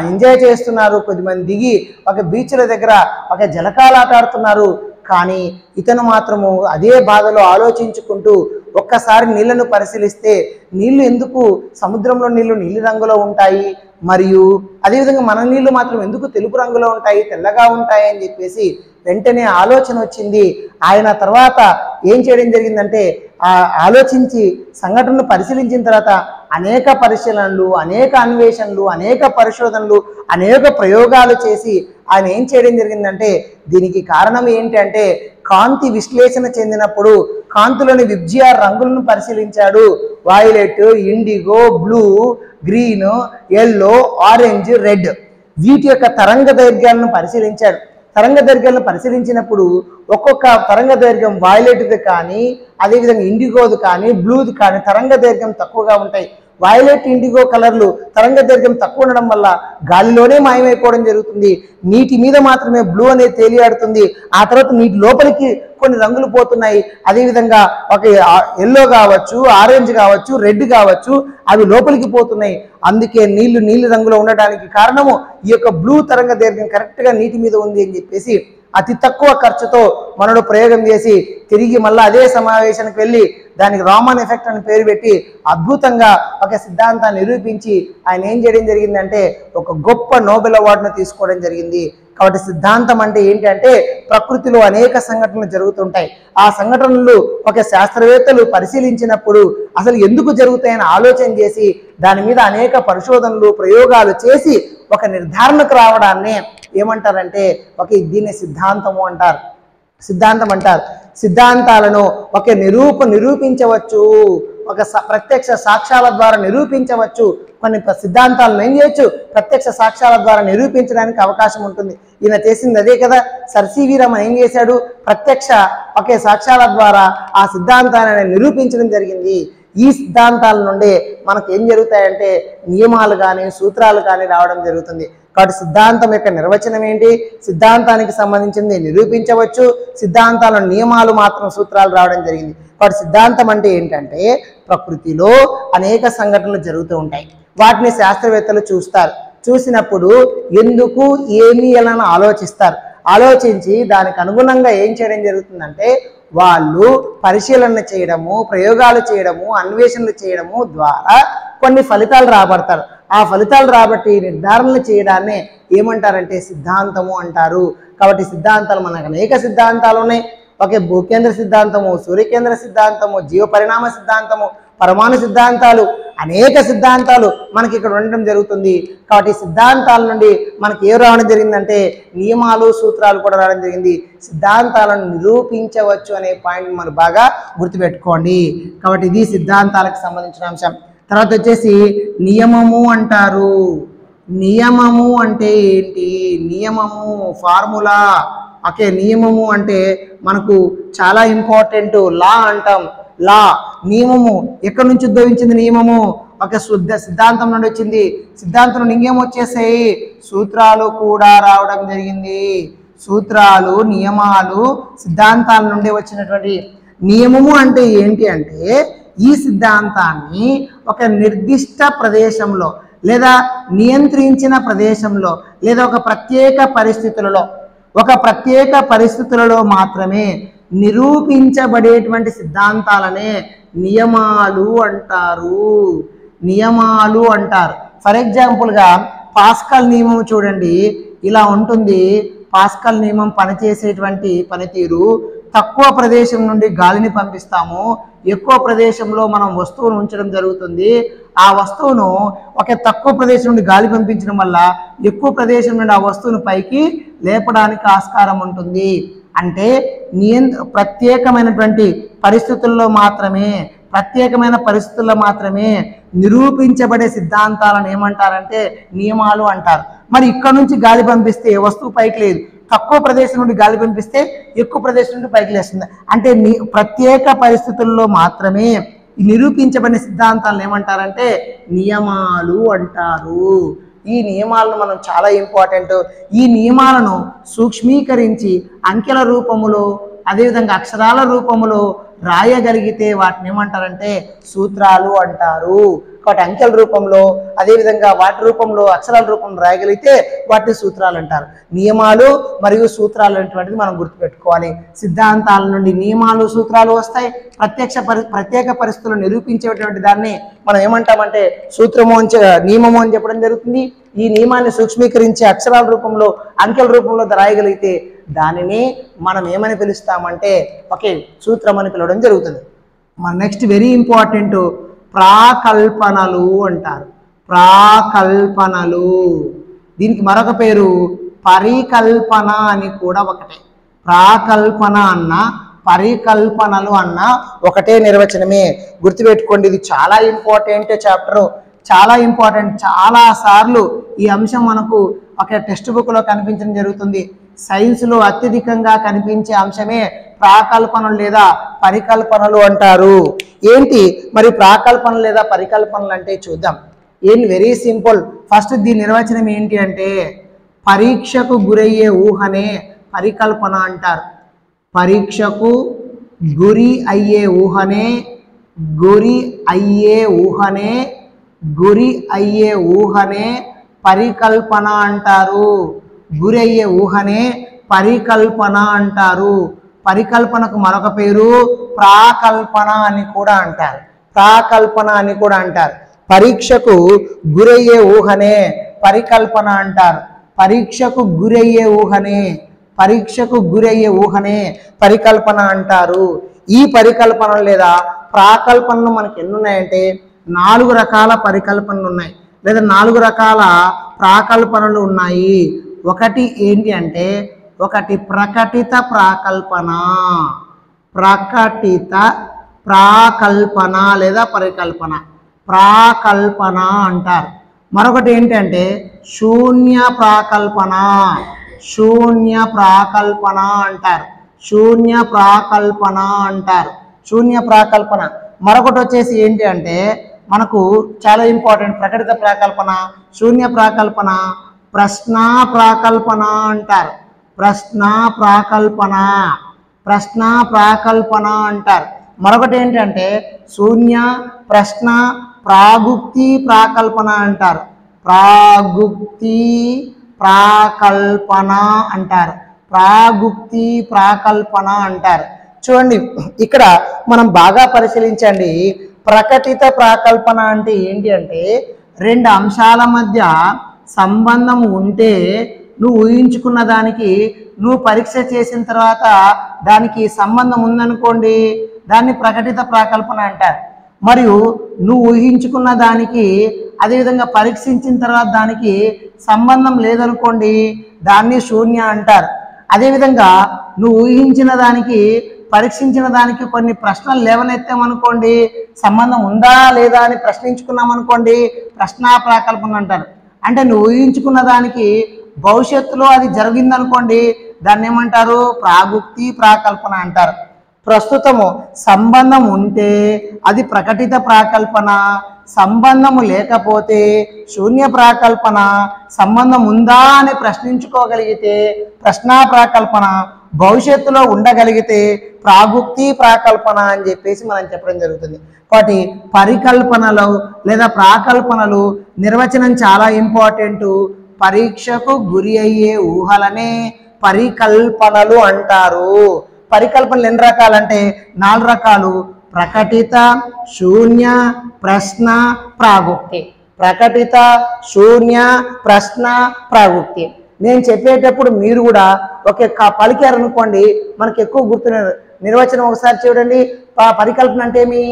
ఎంజాయ్ చేస్తున్నారు. కొద్దిమంది దిగి బీచ్ల దగ్గర జలకాలాట ఆడుతున్నారు. కానీ ఇతను మాత్రము అదే బాధలో ఆలోచించుకుంటూ ఒక్కసారి నీళ్లను పరిశీలిస్తే నీళ్లు ఎందుకు సముద్రంలో నీళ్లు నీలి రంగులో ఉంటాయి, మరియు అదేవిధంగా మన నీళ్లు మాత్రం ఎందుకు తెలుపు రంగులో ఉంటాయి, తెల్లగా ఉంటాయి అని చెప్పేసి వెంటనే ఆలోచన వచ్చింది. ఆయన తర్వాత ఏం చేయడం జరిగిందంటే ఆలోచించి సంఘటనను పరిశీలించిన తర్వాత అనేక పరిశీలనలు, అనేక అన్వేషణలు, అనేక పరిశోధనలు, అనేక ప్రయోగాలు చేసి ఆయన ఏం చేయడం జరిగిందంటే దీనికి కారణం ఏంటంటే కాంతి విశ్లేషణ చెందినప్పుడు కాంతిలోని విబ్జియా రంగులను పరిశీలించాడు. Violet, indigo, blue, green, yellow, orange, red వీటి యొక్క తరంగ దైర్ఘ్యాలను పరిశీలించాడు. తరంగ దైర్ఘ్యాలను పరిశీలించినప్పుడు ఒక్కొక్క తరంగ దైర్ఘ్యం వాయిలెట్ది కానీ, అదేవిధంగా ఇండిగోది కానీ, బ్లూది కానీ తరంగ దైర్ఘ్యం తక్కువగా ఉంటాయి. వైలెట్, ఇండిగో కలర్లు తరంగ దైర్ఘ్యం తక్కువ ఉండడం వల్ల గాలిలోనే మాయమైపోవడం జరుగుతుంది. నీటి మీద మాత్రమే బ్లూ అనేది తేలియాడుతుంది. ఆ తర్వాత నీటి లోపలికి కొన్ని రంగులు పోతున్నాయి. అదేవిధంగా ఒక ఎల్లో కావచ్చు, ఆరెంజ్ కావచ్చు, రెడ్ కావచ్చు, అవి లోపలికి పోతున్నాయి. అందుకే నీళ్లు రంగులో ఉండడానికి కారణము ఈ యొక్క బ్లూ తరంగ దైర్ఘ్యం కరెక్ట్గా నీటి మీద ఉంది అని చెప్పేసి అతి తక్కువ ఖర్చుతో మనడు ప్రయోగం చేసి తిరిగి మళ్ళీ అదే సమావేశానికి వెళ్ళి దానికి రామన్ ఎఫెక్ట్ అని పేరు పెట్టి అద్భుతంగా ఒక సిద్ధాంతాన్ని నిరూపించి ఆయన ఏం చేయడం జరిగిందంటే ఒక గొప్ప నోబెల్ అవార్డును తీసుకోవడం జరిగింది. కాబట్టి సిద్ధాంతం అంటే ఏంటి అంటే ప్రకృతిలో అనేక సంఘటనలు జరుగుతుంటాయి. ఆ సంఘటనలు ఒక శాస్త్రవేత్తలు పరిశీలించినప్పుడు అసలు ఎందుకు జరుగుతాయని ఆలోచన చేసి దాని మీద అనేక పరిశోధనలు ప్రయోగాలు చేసి ఒక నిర్ధారణకు రావడాన్ని ఏమంటారంటే దీన్ని సిద్ధాంతము అంటారు. సిద్ధాంతాలను నిరూపించవచ్చు, ప్రత్యక్ష సాక్ష్యాల ద్వారా నిరూపించవచ్చు. కొన్ని సిద్ధాంతాలను ఏం చేయొచ్చు, ప్రత్యక్ష సాక్ష్యాల ద్వారా నిరూపించడానికి అవకాశం ఉంటుంది. ఈయన చేసింది అదే కదా. సర్ సివి రామన్ ఏం చేశాడు, ప్రత్యక్ష సాక్ష్యాల ద్వారా ఆ సిద్ధాంతాన్ని నిరూపించడం జరిగింది. ఈ సిద్ధాంతాల నుండి మనకు ఏం జరుగుతాయంటే నియమాలు కానీ సూత్రాలు కానీ రావడం జరుగుతుంది. కాబట్టి సిద్ధాంతం యొక్క నిర్వచనం ఏంటి, సిద్ధాంతానికి సంబంధించింది నిరూపించవచ్చు, సిద్ధాంతాల నియమాలు మాత్రం సూత్రాలు రావడం జరిగింది. కాబట్టి సిద్ధాంతం అంటే ఏంటంటే ప్రకృతిలో అనేక సంఘటనలు జరుగుతూ ఉంటాయి. వాటిని శాస్త్రవేత్తలు చూస్తారు. చూసినప్పుడు ఎందుకు ఏమి ఎలా ఆలోచిస్తారు. ఆలోచించి దానికి అనుగుణంగా ఏం చేయడం జరుగుతుందంటే వాళ్ళు పరిశీలన చేయడము, ప్రయోగాలు చేయడము, అన్వేషణలు చేయడము ద్వారా కొన్ని ఫలితాలు రాబడతారు. ఆ ఫలితాలు రాబట్టి నిర్ధారణలు చేయడాన్ని ఏమంటారంటే సిద్ధాంతము అంటారు. కాబట్టి సిద్ధాంతాలు మనకు అనేక సిద్ధాంతాలు ఉన్నాయి. భూకేంద్ర సిద్ధాంతము, సూర్యకేంద్ర సిద్ధాంతము, జీవ పరిణామ సిద్ధాంతము, పరమాణు సిద్ధాంతాలు, అనేక సిద్ధాంతాలు మనకి ఇక్కడ ఉండడం జరుగుతుంది. కాబట్టి సిద్ధాంతాల నుండి మనకి ఏం రావడం జరిగిందంటే నియమాలు సూత్రాలు కూడా రావడం జరిగింది. సిద్ధాంతాలను నిరూపించవచ్చు అనే పాయింట్ మనం బాగా గుర్తుపెట్టుకోండి. కాబట్టి ఇది సిద్ధాంతాలకు సంబంధించిన అంశం. తర్వాత వచ్చేసి నియమము అంటారు. నియమము అంటే ఏంటి, నియమము ఫార్ములా. నియమము అంటే మనకు చాలా ఇంపార్టెంట్. లా అంటాం. లా, నియమము ఎక్కడి నుంచి ఉద్భవించింది? నియమము సిద్ధాంతం నుండి వచ్చింది. సిద్ధాంతం నుండి ఇంకేం వచ్చేసాయి, సూత్రాలు కూడా రావడం జరిగింది. సూత్రాలు, నియమాలు సిద్ధాంతాల నుండి వచ్చినటువంటి. నియమము అంటే ఏంటి అంటే ఈ సిద్ధాంతాన్ని ఒక నిర్దిష్ట ప్రదేశంలో లేదా నియంత్రించిన ప్రదేశంలో లేదా ఒక ప్రత్యేక పరిస్థితులలో మాత్రమే నిరూపించబడేటువంటి సిద్ధాంతాలనే నియమాలు అంటారు. ఫర్ ఎగ్జాంపుల్గా పాస్కల్ నియమం చూడండి, ఇలా ఉంటుంది. పాస్కల్ నియమం పనిచేసేటువంటి పనితీరు, తక్కువ ప్రదేశం నుండి గాలిని పంపిస్తాము, ఎక్కువ ప్రదేశంలో మనం వస్తువును ఉంచడం జరుగుతుంది. ఆ వస్తువును తక్కువ ప్రదేశం నుండి గాలి పంపించడం వల్ల ఎక్కువ ప్రదేశం నుండి ఆ వస్తువును పైకి లేపడానికి ఆస్కారం ఉంటుంది. అంటే ప్రత్యేకమైనటువంటి పరిస్థితుల్లో మాత్రమే నిరూపించబడే సిద్ధాంతాలను ఏమంటారంటే నియమాలు అంటారు. మరి ఇక్కడ నుంచి గాలి పంపిస్తే వస్తువు పైకి లేదు, తక్కువ ప్రదేశం నుండి గాలి పంపిస్తే ఎక్కువ ప్రదేశం నుండి పైకి లేస్తుంది. అంటే ప్రత్యేక పరిస్థితుల్లో మాత్రమే నిరూపించబడిన సిద్ధాంతాలను ఏమంటారంటే నియమాలు అంటారు. ఈ నియమాలను మనం చాలా ఇంపార్టెంట్. ఈ నియమాలను సూక్ష్మీకరించి అంకెల రూపములో అదేవిధంగా అక్షరాల రూపములో రాయగలిగితే వాటిని ఏమంటారంటే సూత్రాలు అంటారు. కాబట్టి అంకెల రూపంలో అదేవిధంగా వాటి రూపంలో అక్షరాల రూపంలో రాయగలిగితే వాటిని సూత్రాలు అంటారు. నియమాలు మరియు సూత్రాలు అనేటువంటిది మనం గుర్తుపెట్టుకోవాలి. సిద్ధాంతాల నుండి నియమాలు సూత్రాలు వస్తాయి. ప్రత్యేక పరిస్థితులను నిరూపించేటువంటి దాన్ని మనం ఏమంటామంటే సూత్రము నియమము అని చెప్పడం జరుగుతుంది. ఈ నియమాన్ని సూక్ష్మీకరించి అక్షరాల రూపంలో అంకెల రూపంలో రాయగలిగితే దానిని మనం ఏమని పిలుస్తామంటే సూత్రం అని పిలవడం జరుగుతుంది. మన నెక్స్ట్ వెరీ ఇంపార్టెంట్ ప్రాకల్పనలు అంటారు. ప్రాకల్పనలు, దీనికి మరొక పేరు పరికల్పన అని కూడా ఒకటే. ప్రాకల్పన అన్న పరికల్పనలు అన్న ఒకటే నిర్వచనమే. గుర్తుపెట్టుకోండి, ఇది చాలా ఇంపార్టెంట్ చాప్టర్, చాలా ఇంపార్టెంట్. చాలా సార్లు ఈ అంశం మనకు టెక్స్ట్ బుక్లో కనిపించడం జరుగుతుంది. సైన్స్లో అత్యధికంగా కనిపించే అంశమే ప్రాకల్పనలు లేదా పరికల్పనలు అంటారు. ఏంటి మరి ప్రాకల్పనలు లేదా పరికల్పనలు అంటే చూద్దాం. Very simple. ఫస్ట్ దీని నిర్వచనం ఏంటి అంటే పరీక్షకు గురయ్యే ఊహనే పరికల్పన అంటారు. పరీక్షకు గురి అయ్యే ఊహనే పరికల్పన అంటారు. గురి అయ్యే ఊహనే పరికల్పన అంటారు. పరికల్పనకు మరొక పేరు ప్రాకల్పన అని కూడా అంటారు. పరీక్షకు గురయ్యే ఊహనే పరికల్పన అంటారు. పరీక్షకు గురయ్యే ఊహనే పరికల్పన అంటారు. ఈ పరికల్పనలు లేదా ప్రాకల్పనలు మనకి ఎన్ని ఉన్నాయంటే 4 రకాల పరికల్పనలు ఉన్నాయి లేదా 4 రకాల ప్రాకల్పనలు ఉన్నాయి. ఒకటి ఏంటి అంటే ప్రకటిత ప్రాకల్పన లేదా ప్రాకల్పన అంటారు. మరొకటి ఏంటంటే శూన్య ప్రాకల్పన అంటారు. మరొకటి వచ్చేసి ఏంటి అంటే మనకు చాలా ఇంపార్టెంట్ ప్రకటిత ప్రాకల్పన, శూన్య ప్రాకల్పన, ప్రశ్నా ప్రాకల్పన అంటారు. మరొకటి ఏంటంటే శూన్య, ప్రశ్న, ప్రాగుక్తి ప్రాకల్పన అంటారు. చూడండి ఇక్కడ మనం బాగా పరిశీలించండి. ప్రకటిత ప్రాకల్పన అంటే ఏంటి అంటే 2 అంశాల మధ్య సంబంధం ఉంటే నువ్వు ఊహించుకున్న దానికి నువ్వు పరీక్ష చేసిన తర్వాత దానికి సంబంధం ఉందనుకోండి, దాన్ని ప్రకటిత ప్రాకల్పన అంటారు. మరియు నువ్వు ఊహించుకున్న దానికి అదేవిధంగా పరీక్షించిన తర్వాత దానికి సంబంధం లేదనుకోండి, దాన్ని శూన్య అంటారు. అదేవిధంగా నువ్వు ఊహించిన దానికి పరీక్షించిన దానికి కొన్ని ప్రశ్నలు లేవనెత్తామనుకోండి, సంబంధం ఉందా లేదా అని ప్రశ్నించుకున్నాం అనుకోండి, ప్రశ్నా ప్రాకల్పన అంటారు. అంటే నువ్వు ఊహించుకున్న దానికి భవిష్యత్తులో అది జరిగిందనుకోండి, దాన్ని ఏమంటారు? ప్రాగుక్తి ప్రాకల్పన అంటారు. ప్రస్తుతము సంబంధం ఉంటే అది ప్రకటిత ప్రాకల్పన, సంబంధము లేకపోతే శూన్య ప్రాకల్పన, సంబంధం ఉందా అని ప్రశ్నించుకోగలిగితే ప్రశ్నా ప్రాకల్పన, భవిష్యత్తులో ఉండగలిగితే ప్రాగుక్తి ప్రాకల్పన అని చెప్పేసి మనం చెప్పడం జరుగుతుంది. కాబట్టి పరికల్పనలు లేదా ప్రాకల్పనలు నిర్వచనం చాలా ఇంపార్టెంట్. పరీక్షకు గురి అయ్యే ఊహలనే పరికల్పనలు అంటారు. పరికల్పనలు ఎన్ని రకాలంటే 4 రకాలు: ప్రకటిత, శూన్య, ప్రశ్న, ప్రాగుక్తి. ప్రకటిత, శూన్య, ప్రశ్న, ప్రాగుక్తి. నేను చెప్పేటప్పుడు మీరు కూడా పలికారు అనుకోండి, మనకు ఎక్కువ గుర్తున్న నిర్వచనం ఒకసారి చూడండి. పరికల్పన అంటే ఏమి?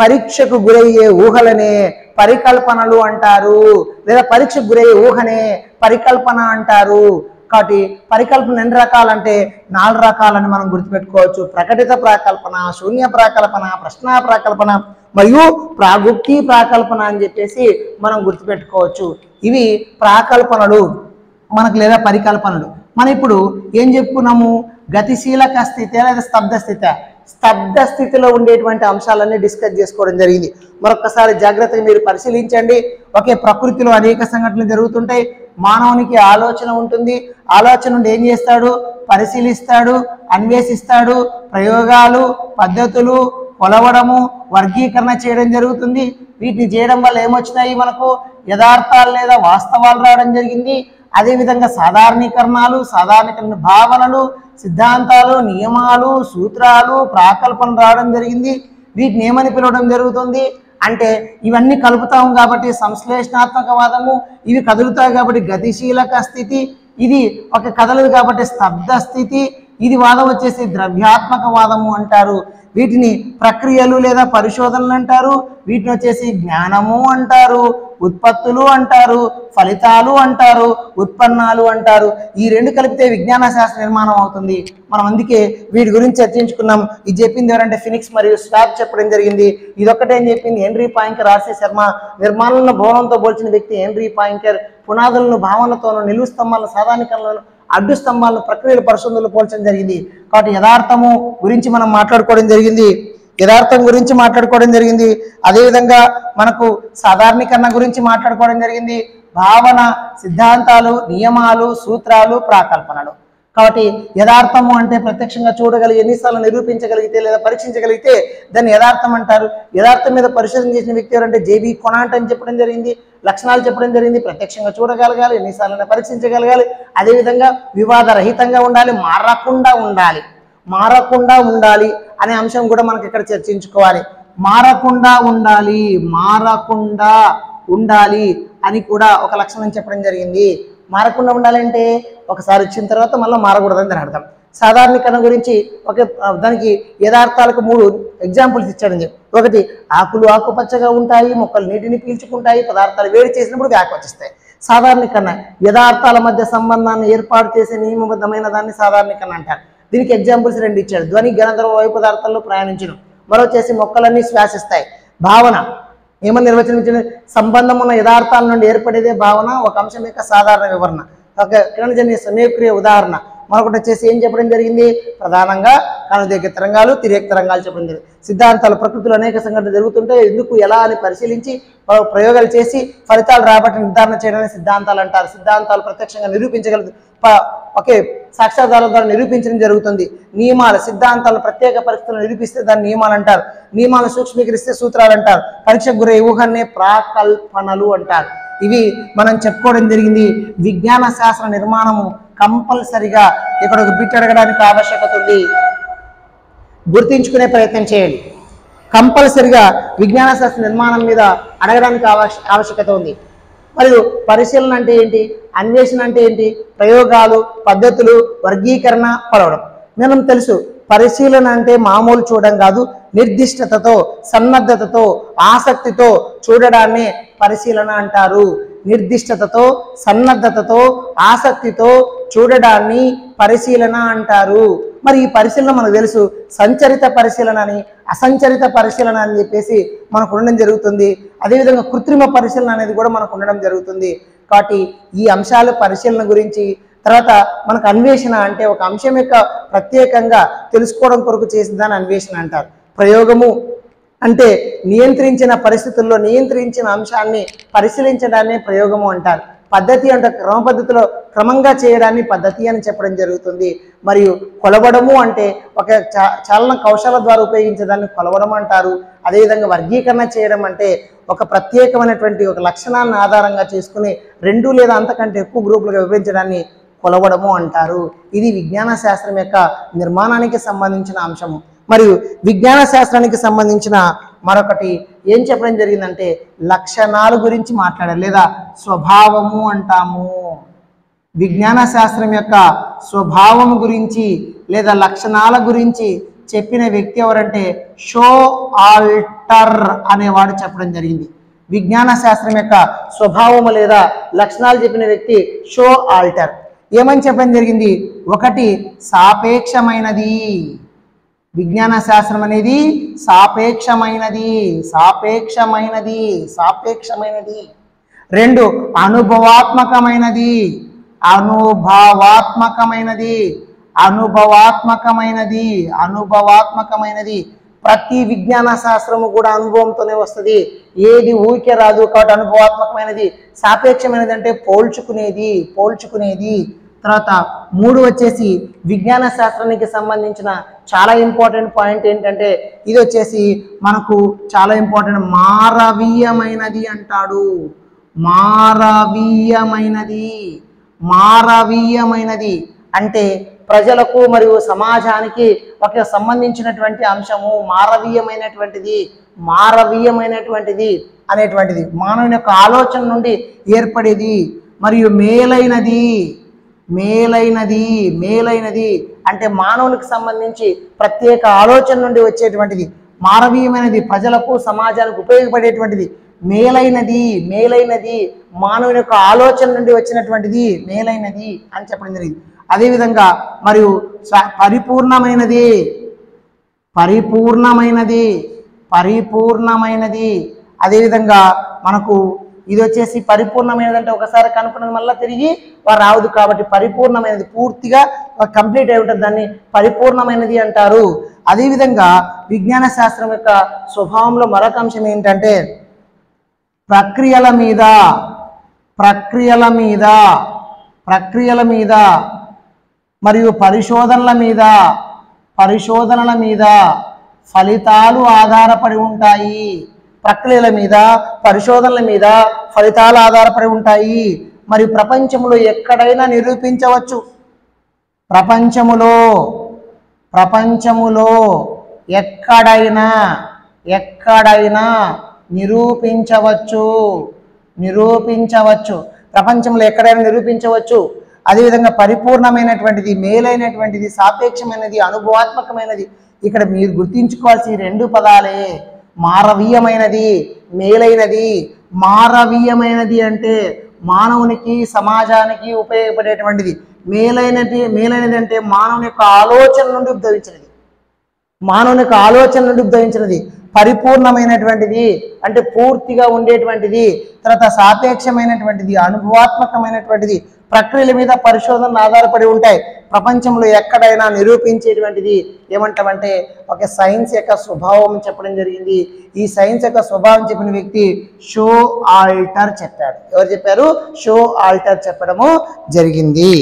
పరీక్షకు గురయ్యే ఊహలనే పరికల్పనలు అంటారు, లేదా పరీక్షకు గురయ్యే ఊహనే పరికల్పన అంటారు. కాబట్టి పరికల్పన ఎన్ని రకాలంటే 4 రకాలని మనం గుర్తుపెట్టుకోవచ్చు. ప్రకటిత ప్రాకల్పన, శూన్య ప్రాకల్పన, ప్రశ్నా ప్రాకల్పన మరియు ప్రాగుక్తి ప్రాకల్పన అని చెప్పేసి మనం గుర్తుపెట్టుకోవచ్చు. ఇవి ప్రాకల్పనలు మనకు లేదా పరికల్పనలు. మనం ఇప్పుడు ఏం చెప్పుకున్నాము? గతిశీలక స్థితి లేదా స్తబ్ద స్థితిలో ఉండేటువంటి అంశాలన్నీ డిస్కస్ చేసుకోవడం జరిగింది. మరొకసారి జాగ్రత్తగా మీరు పరిశీలించండి. ప్రకృతిలో అనేక సంఘటనలు జరుగుతుంటాయి. మానవునికి ఆలోచన ఉంటుంది. ఆలోచన నుండి ఏం చేస్తాడు? పరిశీలిస్తాడు, అన్వేషిస్తాడు, ప్రయోగాలు, పద్ధతులు, కొలవడము, వర్గీకరణ చేయడం జరుగుతుంది. వీటిని చేయడం వల్ల ఏమొచ్చినాయి? మనకు యథార్థాలు లేదా వాస్తవాలు రావడం జరిగింది. అదేవిధంగా సాధారణీకరణ భావనలు, సిద్ధాంతాలు, నియమాలు, సూత్రాలు, ప్రాకల్పనలు రావడం జరిగింది. వీటిని ఏమని పిలవడం జరుగుతుంది అంటే ఇవన్నీ కలుపుతాం కాబట్టి సంశ్లేషణాత్మకవాదము, ఇవి కదులుతాయి కాబట్టి గతిశీలక స్థితి, ఇది కదలదు కాబట్టి స్తబ్ద స్థితి, ఇది వాదం వచ్చేసి ద్రవ్యాత్మక వాదము అంటారు. వీటిని ప్రక్రియలు లేదా పరిశోధనలు అంటారు. వీటిని వచ్చేసి జ్ఞానము అంటారు, ఉత్పత్తులు అంటారు, ఫలితాలు అంటారు, ఉత్పన్నాలు అంటారు. ఈ 2 కలిపితే విజ్ఞాన శాస్త్ర నిర్మాణం అవుతుంది. మనం అందుకే వీటి గురించి చర్చించుకున్నాం. ఇది చెప్పింది ఎవరంటే ఫినిక్స్ మరియు స్వాబ్ చెప్పడం జరిగింది. ఇదొక్కటేం చెప్పింది హెన్రీ పాయింకర్. ఆర్సి శర్మ నిర్మాణాలను భవనంతో పోల్చిన వ్యక్తి హెన్రీ పాయింకర్. పునాదులను భావనలతోనూ, నిలువు స్తంభాలను సాధారణీకరణలను అడ్డు స్తంభాలను ప్రక్రియల పరిశోధనలు పోల్చడం జరిగింది. కాబట్టి యథార్థము గురించి మనం మాట్లాడుకోవడం జరిగింది. యథార్థం గురించి మాట్లాడుకోవడం జరిగింది. అదేవిధంగా మనకు సాధారణీకరణ గురించి మాట్లాడుకోవడం జరిగింది. భావన, సిద్ధాంతాలు, నియమాలు, సూత్రాలు, ప్రాకల్పనలు. కాబట్టి యథార్థము అంటే ప్రత్యక్షంగా చూడగలిగి ఎన్నిసార్లు నిరూపించగలిగితే లేదా పరీక్షించగలిగితే దాన్ని యథార్థం అంటారు. యథార్థం మీద పరిశోధన చేసిన వ్యక్తి ఎవరంటే జేబీ కొనాంట్ అని చెప్పడం జరిగింది. లక్షణాలు చెప్పడం జరిగింది. ప్రత్యక్షంగా చూడగలగాలి, ఎన్నిసార్లు పరీక్షించగలగాలి, అదేవిధంగా వివాదరహితంగా ఉండాలి, మారకుండా ఉండాలి అనే అంశం కూడా మనకి ఇక్కడ చర్చించుకోవాలి. మారకుండా ఉండాలి అని కూడా ఒక లక్షణం చెప్పడం జరిగింది. మారకుండా ఉండాలంటే ఒకసారి వచ్చిన తర్వాత మళ్ళీ మారకూడదని దాని అర్థం. సాధారణీకరణ గురించి దానికి యథార్థాలకు 3 ఎగ్జాంపుల్స్ ఇచ్చాడని చెప్పి. ఒకటి, ఆకులు ఆకుపచ్చగా ఉంటాయి, మొక్కలు నీటిని పీల్చుకుంటాయి, పదార్థాలు వేడి చేసినప్పుడు వ్యాక్ వచ్చేస్తాయి. సాధారణీకరణ యథార్థాల మధ్య సంబంధాన్ని ఏర్పాటు చేసే నియమబద్ధమైన దాన్ని సాధారణీకరణ అంటారు. దీనికి ఎగ్జాంపుల్స్ 2 ఇచ్చాడు. ధ్వని గణధర్వ వాయు పదార్థాల్లో ప్రయాణించడం, మరో వచ్చేసి మొక్కలన్నీ శ్వాసిస్తాయి. భావన ఏమని నిర్వచించిన సంబంధం ఉన్న యథార్థాల నుండి ఏర్పడేదే భావన, ఒక అంశం యొక్క సాధారణ వివరణ, ఒక కిరణజన్య సమయక్రియ ఉదాహరణ. మరొకటి వచ్చేసి ఏం చెప్పడం జరిగింది, ప్రధానంగా కనుదిగ్గ తరంగాలు, తిరేక తరంగాలు చెప్పడం జరిగింది. సిద్ధాంతాలు ప్రకృతిలో అనేక సంఘటనలు జరుగుతుంటే ఎందుకు ఎలా అని పరిశీలించి ప్రయోగాలు చేసి ఫలితాలు రాబట్టి నిర్ధారణ చేయడానికి సిద్ధాంతాలు అంటారు. సిద్ధాంతాలు ప్రత్యక్షంగా నిరూపించగలదు, సాక్ష్యాధారాల ద్వారా నిరూపించడం జరుగుతుంది. నియమాలు, సిద్ధాంతాలను ప్రత్యేక పరిస్థితులను నిరూపిస్తే దాన్ని నియమాలు అంటారు. నియమాలను సూక్ష్మీకరిస్తే సూత్రాలు అంటారు. పరీక్షకు గురై ఊహన్నే ప్రాకల్పనలు అంటారు. ఇవి మనం చెప్పుకోవడం జరిగింది. విజ్ఞాన శాస్త్ర నిర్మాణము కంపల్సరిగా ఇక్కడ ఒక బిట్ అడగడానికి ఆవశ్యకత ఉంది, గుర్తించుకునే ప్రయత్నం చేయండి. కంపల్సరిగా విజ్ఞాన శాస్త్ర నిర్మాణం మీద అడగడానికి ఆవశ్యకత ఉంది. మరియు పరిశీలన అంటే ఏంటి, అన్వేషణ అంటే ఏంటి, ప్రయోగాలు, పద్ధతులు, వర్గీకరణ, కొలవడం. మనం తెలుసు పరిశీలన అంటే మామూలు చూడడం కాదు, నిర్దిష్టతతో, సన్నద్ధతతో, ఆసక్తితో చూడడాన్ని పరిశీలన అంటారు. నిర్దిష్టతతో, సన్నద్ధతతో, ఆసక్తితో చూడడాన్ని పరిశీలన అంటారు. మరి ఈ పరిశీలన మనకు తెలుసు సంచరిత పరిశీలన అని, అసంచరిత పరిశీలన అని చెప్పేసి మనకు ఉండడం జరుగుతుంది. అదేవిధంగా కృత్రిమ పరిశీలన అనేది కూడా మనకు ఉండడం జరుగుతుంది. కాబట్టి ఈ అంశాలు పరిశీలన గురించి. తర్వాత మనకు అన్వేషణ అంటే ఒక అంశం యొక్క ప్రత్యేకంగా తెలుసుకోవడం కొరకు చేసిన దాన్ని అన్వేషణ అంటారు. ప్రయోగము అంటే నియంత్రించిన పరిస్థితుల్లో నియంత్రించిన అంశాన్ని పరిశీలించడాన్ని ప్రయోగము అంటారు. పద్ధతి అంటే క్రమ పద్ధతిలో క్రమంగా చేయడాన్ని పద్ధతి అని చెప్పడం జరుగుతుంది. మరియు కొలవడము అంటే ఒక చాలన కౌశల ద్వారా ఉపయోగించేదాన్ని కొలవడం అంటారు. అదేవిధంగా వర్గీకరణ చేయడం అంటే ఒక ప్రత్యేకమైనటువంటి ఒక లక్షణాన్ని ఆధారంగా చేసుకుని 2 లేదా అంతకంటే ఎక్కువ గ్రూపులుగా విభజించడాన్ని కొలవడము అంటారు. ఇది విజ్ఞాన శాస్త్రం యొక్క నిర్మాణానికి సంబంధించిన అంశము. మరియు విజ్ఞాన శాస్త్రానికి సంబంధించిన మరొకటి ఏం చెప్పడం జరిగిందంటే లక్షణాల గురించి మాట్లాడారు, లేదా స్వభావము అంటాము. విజ్ఞాన శాస్త్రం యొక్క స్వభావం గురించి లేదా లక్షణాల గురించి చెప్పిన వ్యక్తి ఎవరంటే షో ఆల్టర్ అనేవాడు చెప్పడం జరిగింది. విజ్ఞాన శాస్త్రం యొక్క స్వభావము లేదా లక్షణాలు చెప్పిన వ్యక్తి షో ఆల్టర్. ఏమని చెప్పడం జరిగింది, ఒకటి సాపేక్షమైనది, విజ్ఞాన శాస్త్రం అనేది సాపేక్షమైనది. 2 అనుభవాత్మకమైనది. ప్రతి విజ్ఞాన శాస్త్రము కూడా అనుభవంతోనే వస్తుంది, ఏది ఊరికే రాదు. కాబట్టి అనుభవాత్మకమైనది. సాపేక్షమైనది అంటే పోల్చుకునేది. తర్వాత 3 వచ్చేసి విజ్ఞాన శాస్త్రానికి సంబంధించిన చాలా ఇంపార్టెంట్ పాయింట్ ఏంటంటే ఇది వచ్చేసి మనకు చాలా ఇంపార్టెంట్, మానవీయమైనది అంటాడు. మానవీయమైనది అంటే ప్రజలకు మరియు సమాజానికి ఒక సంబంధించినటువంటి అంశము మానవీయమైనటువంటిది అనేటువంటిది మానవుని యొక్క ఆలోచన నుండి ఏర్పడేది. మరియు మేలైనది అంటే మానవునికి సంబంధించి ప్రత్యేక ఆలోచన నుండి వచ్చేటువంటిది. మానవీయమైనది ప్రజలకు సమాజానికి ఉపయోగపడేటువంటిది. మేలైనది మానవుని యొక్క ఆలోచన నుండి వచ్చినటువంటిది మేలైనది అని చెప్పడం జరిగింది. అదేవిధంగా మరియు పరిపూర్ణమైనది. అదేవిధంగా మనకు ఇది వచ్చేసి పరిపూర్ణమైనది అంటే ఒకసారి కనుక్కున్నది మళ్ళీ తిరిగి రావద్దు కాబట్టి పరిపూర్ణమైనది పూర్తిగా కంప్లీట్ అయి ఉంటుంది, దాన్ని పరిపూర్ణమైనది అంటారు. అదేవిధంగా విజ్ఞాన శాస్త్రం యొక్క స్వభావంలో మరొక అంశం ఏంటంటే ప్రక్రియల మీద మరియు పరిశోధనల మీద ఫలితాలు ఆధారపడి ఉంటాయి. ప్రక్రియల మీద పరిశోధనల మీద ఫలితాలు ఆధారపడి ఉంటాయి. మరియు ప్రపంచంలో ఎక్కడైనా నిరూపించవచ్చు. ప్రపంచములో ఎక్కడైనా నిరూపించవచ్చు. ప్రపంచంలో ఎక్కడైనా నిరూపించవచ్చు. అదేవిధంగా పరిపూర్ణమైనటువంటిది, మేలైనటువంటిది, సాపేక్షమైనది, అనుభవాత్మకమైనది. ఇక్కడ మీరు గుర్తించుకోవాల్సి రెండు పదాలే, మానవీయమైనది, మేలైనది. మానవీయమైనది అంటే మానవునికి సమాజానికి ఉపయోగపడేటువంటిది. మేలైనది అంటే మానవుని యొక్క ఆలోచన నుండి ఉద్భవించినది. పరిపూర్ణమైనటువంటిది అంటే పూర్తిగా ఉండేటువంటిది. తర్వాత సాపేక్షమైనటువంటిది, అనుభవాత్మకమైనటువంటిది. ప్రక్రియల మీద పరిశోధనలు ఆధారపడి ఉంటాయి. ప్రపంచంలో ఎక్కడైనా నిరూపించేటువంటిది ఏమంటామంటే ఒక సైన్స్ యొక్క స్వభావం చెప్పడం జరిగింది. ఈ సైన్స్ యొక్క స్వభావం చెప్పిన వ్యక్తి షో ఆల్టర్ చెప్పాడు. ఎవరు చెప్పారు? షో ఆల్టర్ చెప్పడము జరిగింది.